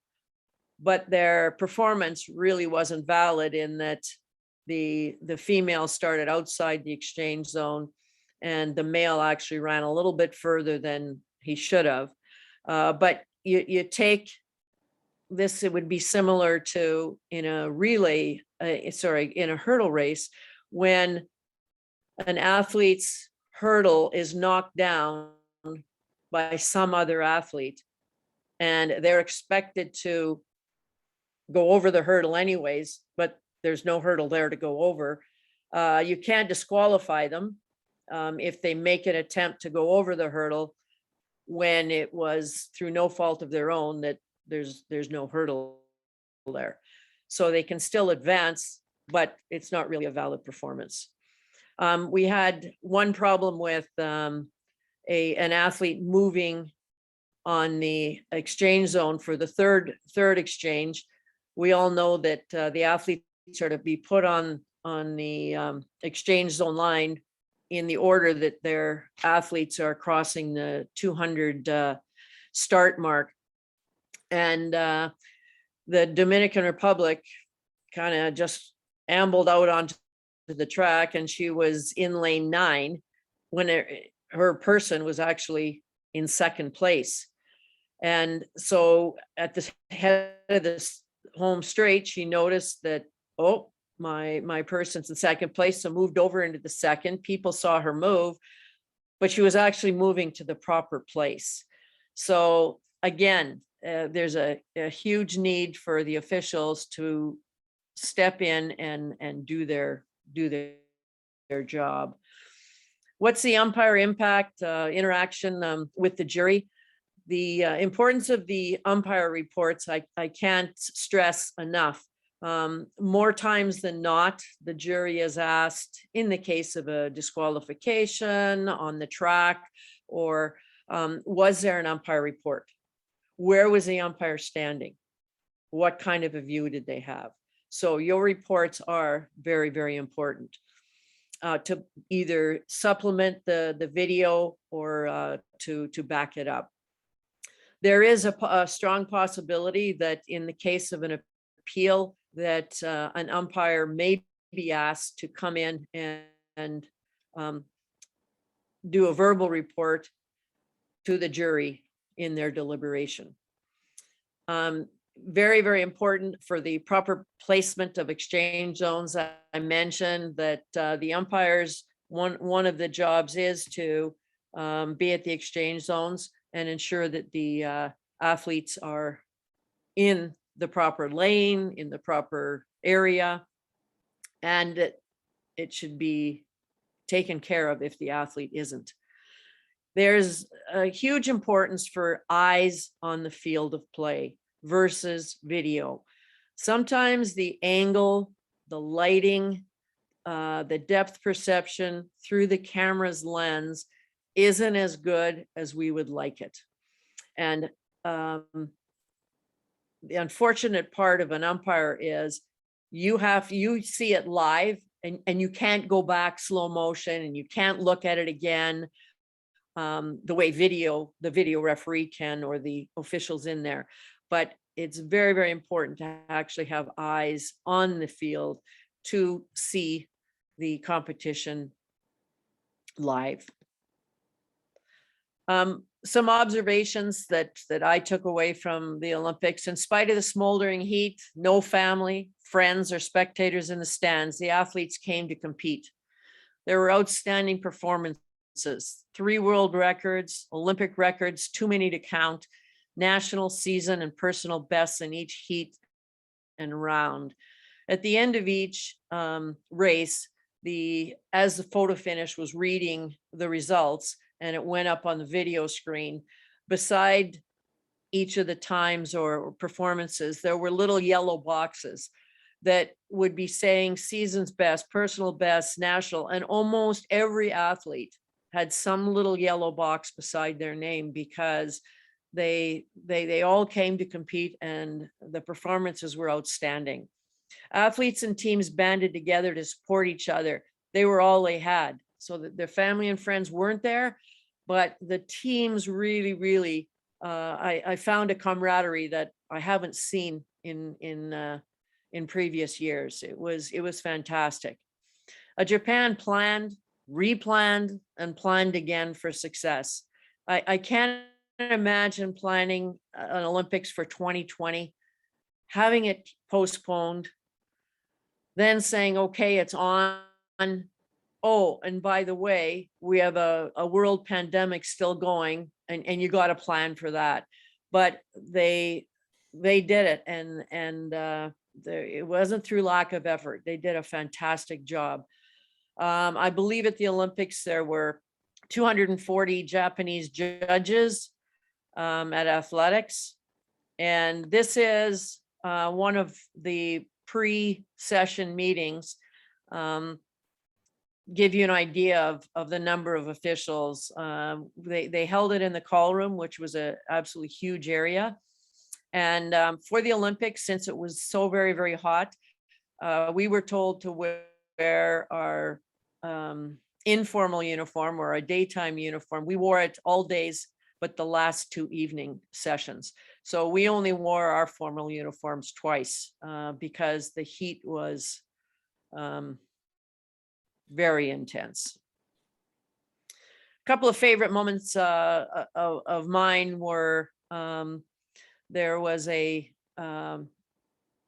but their performance really wasn't valid in that the female started outside the exchange zone and the male actually ran a little bit further than he should have. But you take this, it would be similar to in a relay, in a hurdle race, when an athlete's hurdle is knocked down by some other athlete and they're expected to go over the hurdle anyways, but there's no hurdle there to go over. You can't disqualify them if they make an attempt to go over the hurdle when it was through no fault of their own that there's no hurdle there. So they can still advance, but it's not really a valid performance. We had one problem with an athlete moving on the exchange zone for the third exchange. We all know that the athletes are to be put on the exchange zone line in the order that their athletes are crossing the 200 start mark. And the Dominican Republic kind of just ambled out onto the track, and she was in lane 9 when her person was actually in second place. And so at the head of this home straight, she noticed that, oh, my person's in second place, so moved over into the second. People saw her move, but she was actually moving to the proper place. So again, there's a huge need for the officials to step in and do their job. What's the umpire impact, interaction with the jury? The importance of the umpire reports, I can't stress enough. More times than not, the jury is asked in the case of a disqualification on the track, or was there an umpire report? Where was the umpire standing? What kind of a view did they have? So your reports are very, very important to either supplement the video or to back it up. There is a strong possibility that in the case of an appeal that an umpire may be asked to come in and do a verbal report to the jury in their deliberation. Very, very important for the proper placement of exchange zones. I mentioned that the umpires, one of the jobs is to be at the exchange zones and ensure that the athletes are in the proper lane, in the proper area, and that it should be taken care of if the athlete isn't. There's a huge importance for eyes on the field of play versus video. Sometimes the angle, the lighting, the depth perception through the camera's lens isn't as good as we would like it. And the unfortunate part of an umpire is you see it live and you can't go back slow motion and you can't look at it again the way the video referee can, or the officials in there. But it's very, very important to actually have eyes on the field to see the competition live. Some observations that I took away from the Olympics: in spite of the smoldering heat, no family, friends, or spectators in the stands, the athletes came to compete. There were outstanding performances 3 world records, Olympic records, too many to count, national, season, and personal bests in each heat and round. At the end of each race, as the photo finish was reading the results and it went up on the video screen, beside each of the times or performances, there were little yellow boxes that would be saying season's best, personal best, national, and almost every athlete had some little yellow box beside their name because they all came to compete and the performances were outstanding. Athletes and teams banded together to support each other. They were all they had. So that their family and friends weren't there, but the teams really, I found a camaraderie that I haven't seen in previous years. It was fantastic. Japan planned, replanned, and planned again for success. I can't imagine planning an Olympics for 2020, having it postponed, then saying, okay, it's on. Oh, and by the way, we have a world pandemic still going, and you got to plan for that. But they did it, and it wasn't through lack of effort. They did a fantastic job. I believe at the Olympics there were 240 Japanese judges at athletics, and this is one of the pre-session meetings. Give you an idea of the number of officials. They held it in the call room, which was a absolutely huge area. And for the Olympics, since it was so very hot, we were told to wear our informal uniform or a daytime uniform. We wore it all days, but the last 2 evening sessions. So we only wore our formal uniforms twice because the heat was very intense. A couple of favorite moments of mine were there was the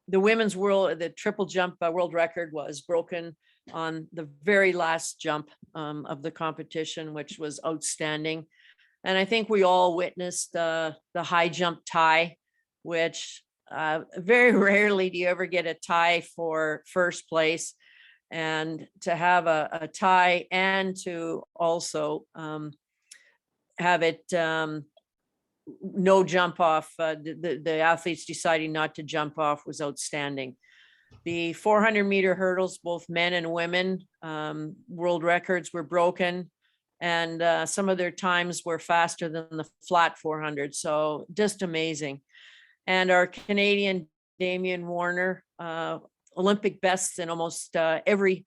women's the triple jump world record was broken on the very last jump of the competition, which was outstanding. And I think we all witnessed the high jump tie, which very rarely do you ever get a tie for first place. And to have a tie and to also have it no jump off, the athletes deciding not to jump off was outstanding. The 400-meter hurdles, both men and women, world records were broken, and some of their times were faster than the flat 400. So just amazing. And our Canadian Damian Warner, Olympic bests in almost every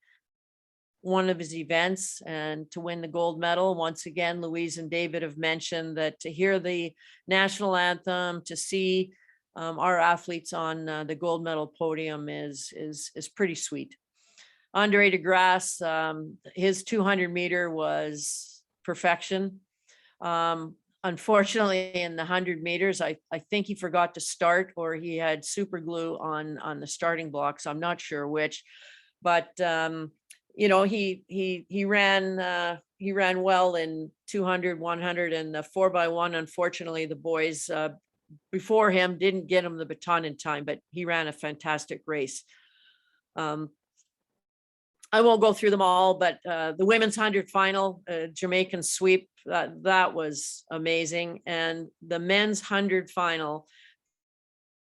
one of his events, and to win the gold medal. Once again, Louise and David have mentioned that to hear the national anthem, to see our athletes on the gold medal podium is pretty sweet. Andre de Grasse, his 200-meter was perfection. Unfortunately, in the 100 meters, I think he forgot to start, or he had super glue on the starting blocks. I'm not sure which, but you know, he ran well in 200, 100, and the 4x1. Unfortunately, the boys before him didn't get him the baton in time, but he ran a fantastic race. I won't go through them all, but the women's 100 final, Jamaican sweep, that was amazing. And the men's 100 final,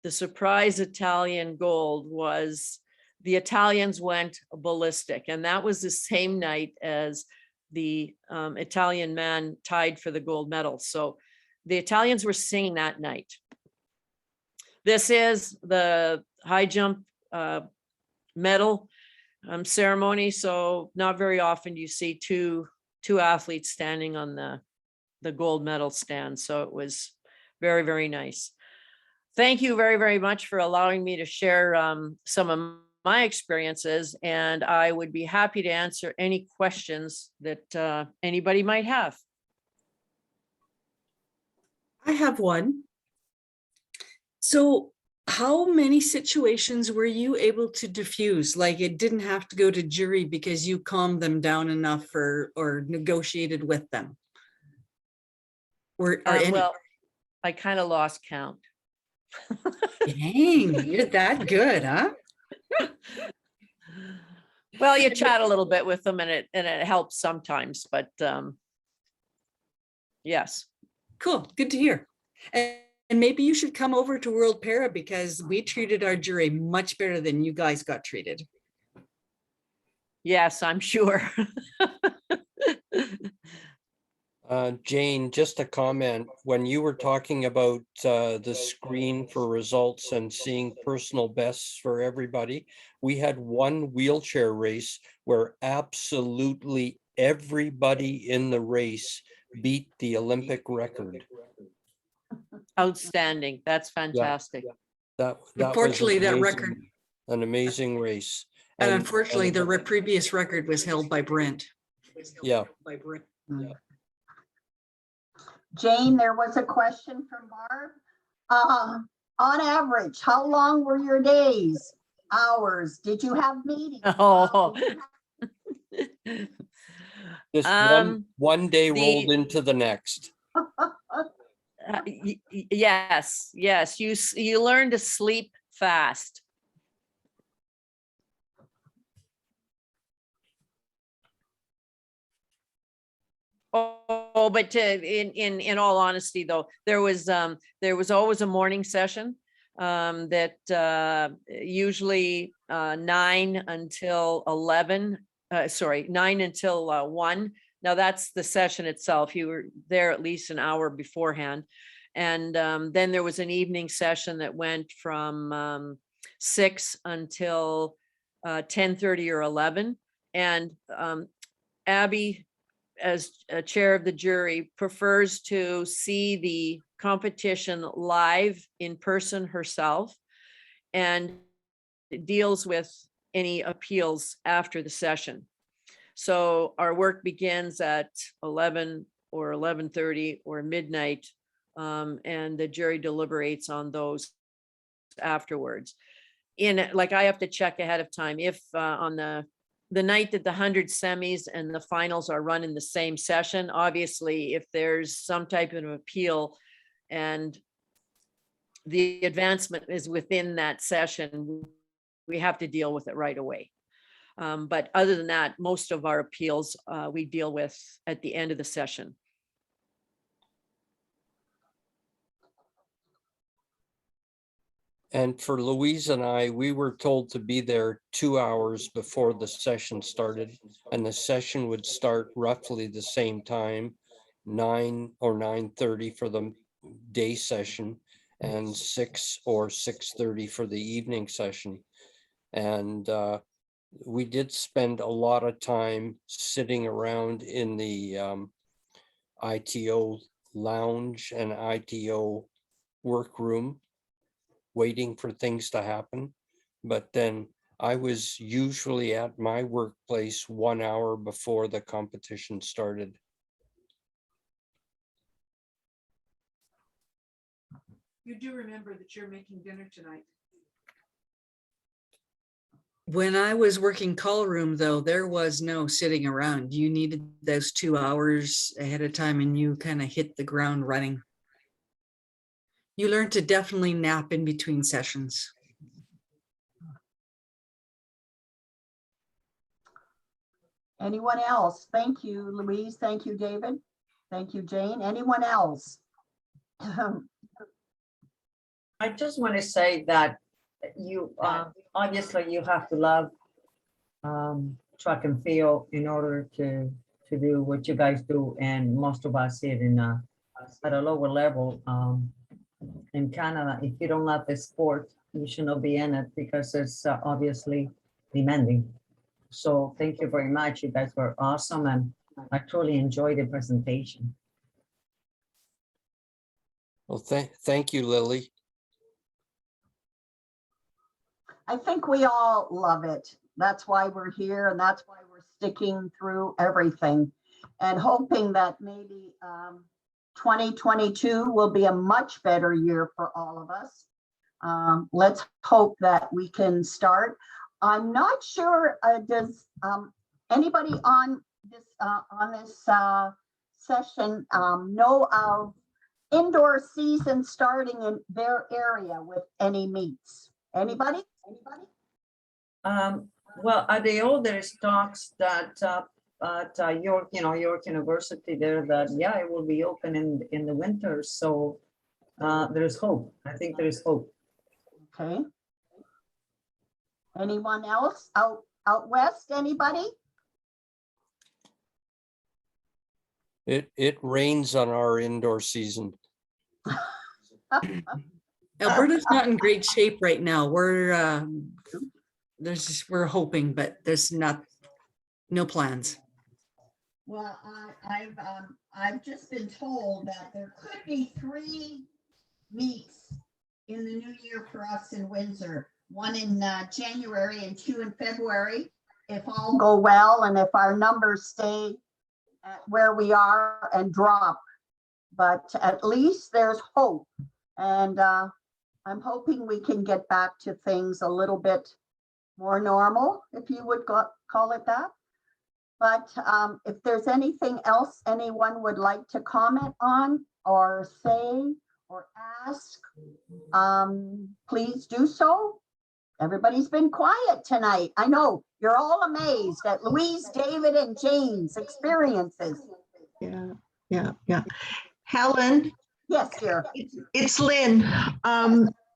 the surprise Italian gold was, the Italians went ballistic. And that was the same night as the Italian man tied for the gold medal. So the Italians were singing that night. This is the high jump medal ceremony. So not very often do you see two athletes standing on the gold medal stand. So it was very, very nice. Thank you very, very much for allowing me to share some of my experiences, and I would be happy to answer any questions that anybody might have. I have one. So how many situations were you able to diffuse? Like it didn't have to go to jury because you calmed them down enough or negotiated with them? Or any? Well, I kind of lost count. Dang, you're that good, huh? Well, you chat a little bit with them and it helps sometimes, but yes. Cool, good to hear. And maybe you should come over to World Para because we treated our jury much better than you guys got treated. Yes, I'm sure. Jane, just a comment, when you were talking about the screen for results and seeing personal bests for everybody, we had one wheelchair race where absolutely everybody in the race beat the Olympic record. Outstanding. That's fantastic. That was Unfortunately, that amazing- record, an amazing race. and unfortunately, the previous record was held by Brent. Yeah. By Brent. Jane, there was a question from Barb. On average, how long were your days, hours? Did you have meetings? Oh. Just Um, one day the- rolled into the next. Yes, yes. You learn to sleep fast. Oh, but in all honesty, though, there was always a morning session that usually 9 until 11. Sorry, 9 until 1. Now that's the session itself. You were there at least an hour beforehand. And then there was an evening session that went from 6 until 10:30 or 11. And Abby, as a chair of the jury, prefers to see the competition live in person herself and deals with any appeals after the session. So our work begins at 11 or 11:30 or midnight, and the jury deliberates on those afterwards. Like I have to check ahead of time if on the night that the 100 semis and the finals are run in the same session. Obviously, if there's some type of appeal and the advancement is within that session, we have to deal with it right away. But other than that, most of our appeals we deal with at the end of the session. And for Louise and I, we were told to be there 2 hours before the session started, and the session would start roughly the same time, 9 or 9:30 for the day session, and 6 or 6:30 for the evening session. And we did spend a lot of time sitting around in the ITO lounge and ITO workroom, waiting for things to happen. But then I was usually at my workplace 1 hour before the competition started. You do remember that you're making dinner tonight. When I was working call room, though, there was no sitting around. You needed those 2 hours ahead of time and you kind of hit the ground running. You learn to definitely nap in between sessions. Anyone else? Thank you, Louise. Thank you, David. Thank you, Jane. Anyone else? I just want to say that you obviously you have to love track and field in order to do what you guys do, and most of us here in at a lower level in Canada. If you don't love the sport, you should not be in it because it's obviously demanding. So thank you very much. You guys were awesome, and I truly enjoyed the presentation. Well, thank you, Lily. I think we all love it. That's why we're here, and that's why we're sticking through everything and hoping that maybe 2022 will be a much better year for all of us. Let's hope that we can start. I'm not sure, does anybody on this session know of indoor season starting in their area with any meets? Anybody? Well, at the old, there's talks that at York, York University there, that, yeah, it will be open in the winter. So there's hope. I think there's hope. Okay. Anyone else out west? Anybody? It rains on our indoor season. Alberta's not in great shape right now. We're we're hoping, but there's no plans. Well, I've just been told that there could be 3 meets in the new year for us in Windsor. 1 in January and 2 in February, if all go well and if our numbers stay at where we are and drop. But at least there's hope. And I'm hoping we can get back to things a little bit more normal, if you would call it that. But if there's anything else anyone would like to comment on or say or ask, please do so. Everybody's been quiet tonight. I know you're all amazed at Louise, David, and Jane's experiences. Yeah. Helen, Yes, dear. it's Lynn.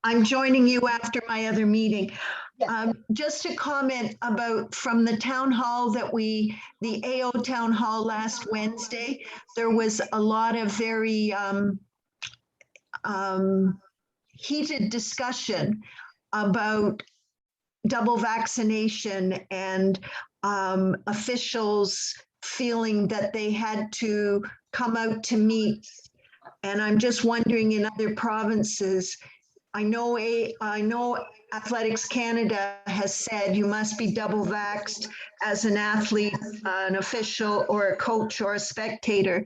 I'm joining you after my other meeting. Yes. Just to comment about from the town hall the AO town hall last Wednesday, there was a lot of very heated discussion about double vaccination and officials feeling that they had to come out to meet. And I'm just wondering, in other provinces, I know Athletics Canada has said you must be double vaxxed as an athlete, an official, or a coach or a spectator.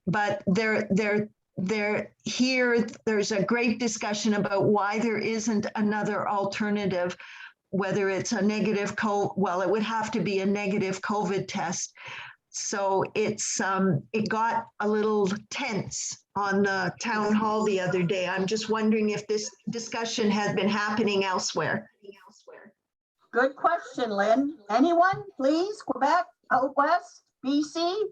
But there's a great discussion about why there isn't another alternative, whether it's a negative it would have to be a negative COVID test. So it got a little tense on the town hall the other day. I'm just wondering if this discussion has been happening elsewhere. Good question, Lynn. Anyone, please? Quebec, out west, BC?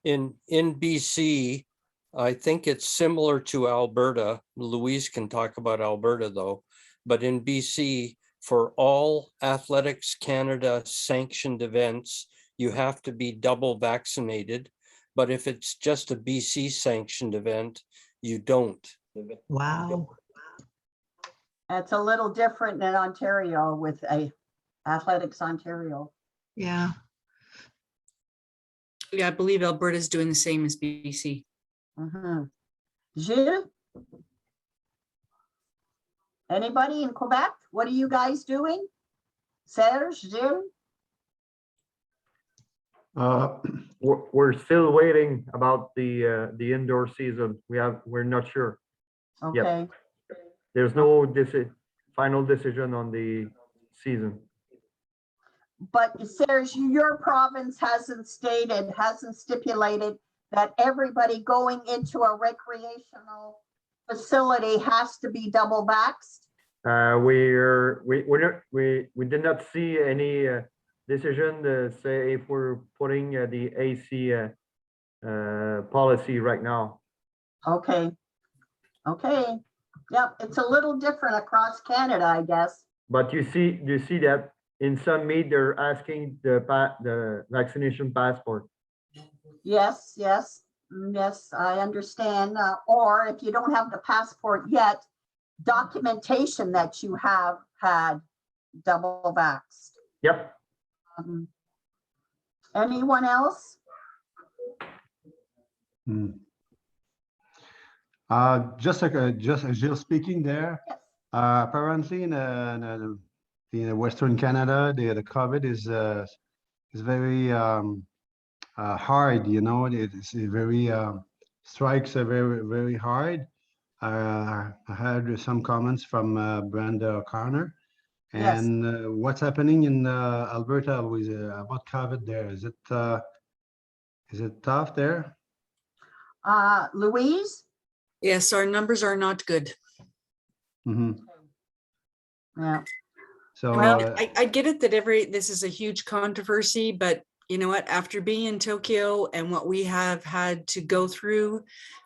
In BC, I think it's similar to Alberta. Louise can talk about Alberta though, but in BC, for all Athletics Canada sanctioned events, you have to be double vaccinated. But if it's just a BC sanctioned event, you don't. Wow. It's a little different in Ontario with Athletics Ontario. Yeah. Yeah, I believe Alberta's doing the same as BC. Gilles? Anybody in Quebec? What are you guys doing? Serge, Gilles? We're still waiting about the indoor season. We're not sure. Okay. There's no final decision on the season. But Serge, your province hasn't stipulated that everybody going into a recreational facility has to be double vaxxed? We did not see any decision to say if we're putting the AC policy right now. Okay. Yep, it's a little different across Canada, I guess. But you see that in some meet they're asking the vaccination passport. Yes, I understand. Or if you don't have the passport yet, documentation that you have had double vaxxed. Yep. Anyone else? Just as Jill speaking there, Yes. apparently in Western Canada, the COVID is very hard. It's very strikes are very hard. I heard some comments from Brenda O'Connor. Yes. And what's happening in Alberta, Louise, about COVID there? Is it tough there? Louise? Yes, our numbers are not good. Mhm. Yeah. So, Well, I get it that this is a huge controversy, but you know what, after being in Tokyo and what we have had to go through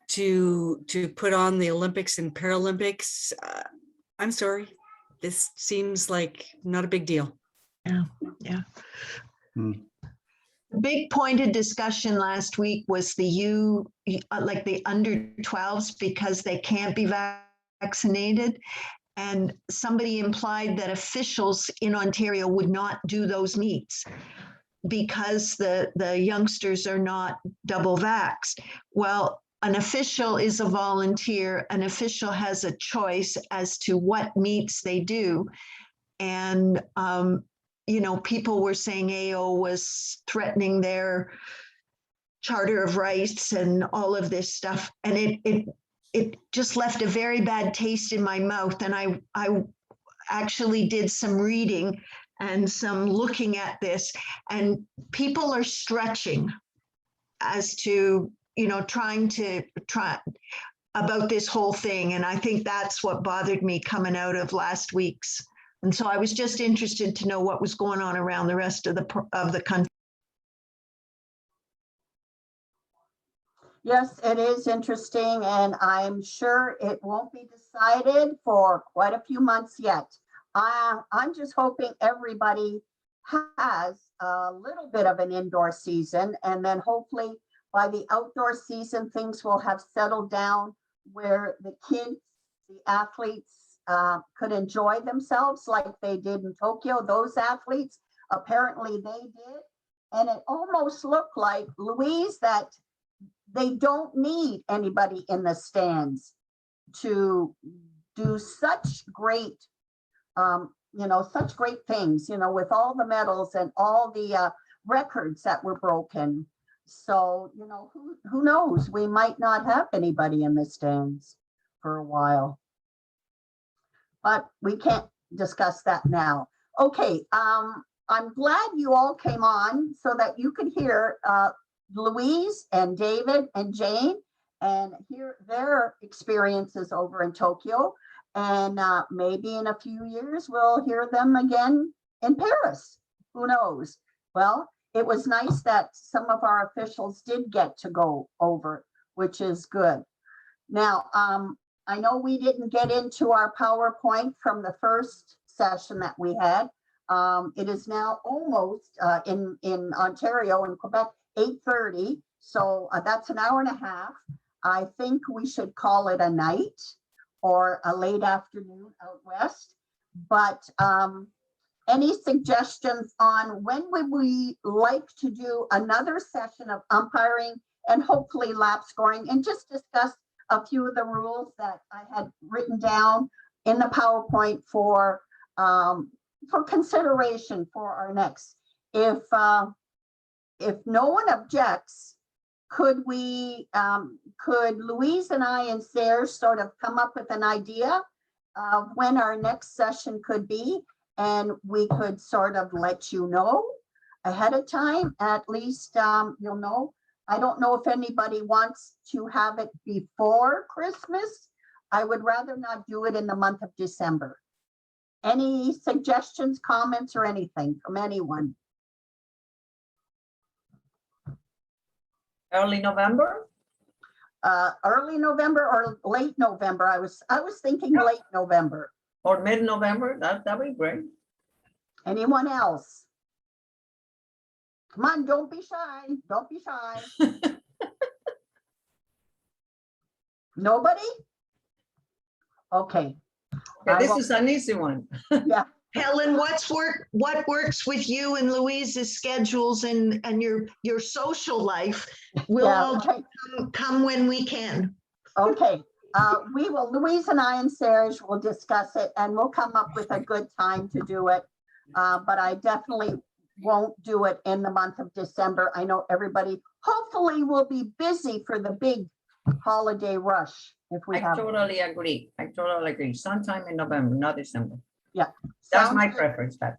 to put on the Olympics and Paralympics, I'm sorry, this seems like not a big deal. Yeah. hmm. The big point of discussion last week was like the under 12s, because they can't be vaccinated. And somebody implied that officials in Ontario would not do those meets because the youngsters are not double vaxxed. Well, an official is a volunteer. An official has a choice as to what meets they do. And, people were saying AO was threatening their Charter of Rights and all of this stuff. And it just left a very bad taste in my mouth. And I actually did some reading and some looking at this, and people are stretching as to, trying about this whole thing. And I think that's what bothered me coming out of last week's. And so I was just interested to know what was going on around the rest of the country. Yes, it is interesting, and I'm sure it won't be decided for quite a few months yet. I'm just hoping everybody has a little bit of an indoor season, and then hopefully by the outdoor season, things will have settled down where the kids, the athletes could enjoy themselves like they did in Tokyo. Those athletes, apparently they did. And it almost looked like, Louise, that they don't need anybody in the stands to do such great, such great things, with all the medals and all the records that were broken. So, who knows? We might not have anybody in the stands for a while. But we can't discuss that now. Okay, I'm glad you all came on so that you could hear Louise and David and Jane and hear their experiences over in Tokyo. And maybe in a few years, we'll hear them again in Paris. Who knows? Well, it was nice that some of our officials did get to go over, which is good. Now, I know we didn't get into our PowerPoint from the first session that we had. It is now almost in Ontario and Quebec, 8:30. So that's an hour and a half. I think we should call it a night or a late afternoon out west. But any suggestions on when would we like to do another session of umpiring and hopefully lap scoring, and just discuss a few of the rules that I had written down in the PowerPoint for consideration for our next. If no one objects, could Louise and I and Serge sort of come up with an idea of when our next session could be, and we could sort of let you know ahead of time, at least you'll know. I don't know if anybody wants to have it before Christmas. I would rather not do it in the month of December. Any suggestions, comments, or anything from anyone? Early November? Early November or late November? I was thinking late November. Or mid-November? That'd be great. Anyone else? Come on, don't be shy. Don't be shy. Nobody? Okay. Okay, this is an easy one. Yeah. Helen, what works with you and Louise's schedules and your social life? We'll all Okay. come when we can. Okay. We will, Louise and I and Serge will discuss it, and we'll come up with a good time to do it. But I definitely won't do it in the month of December. I know everybody hopefully will be busy for the big holiday rush if we I have. totally agree. I totally agree. Sometime in November, not December. Yeah. That's Sounds my good. preference, but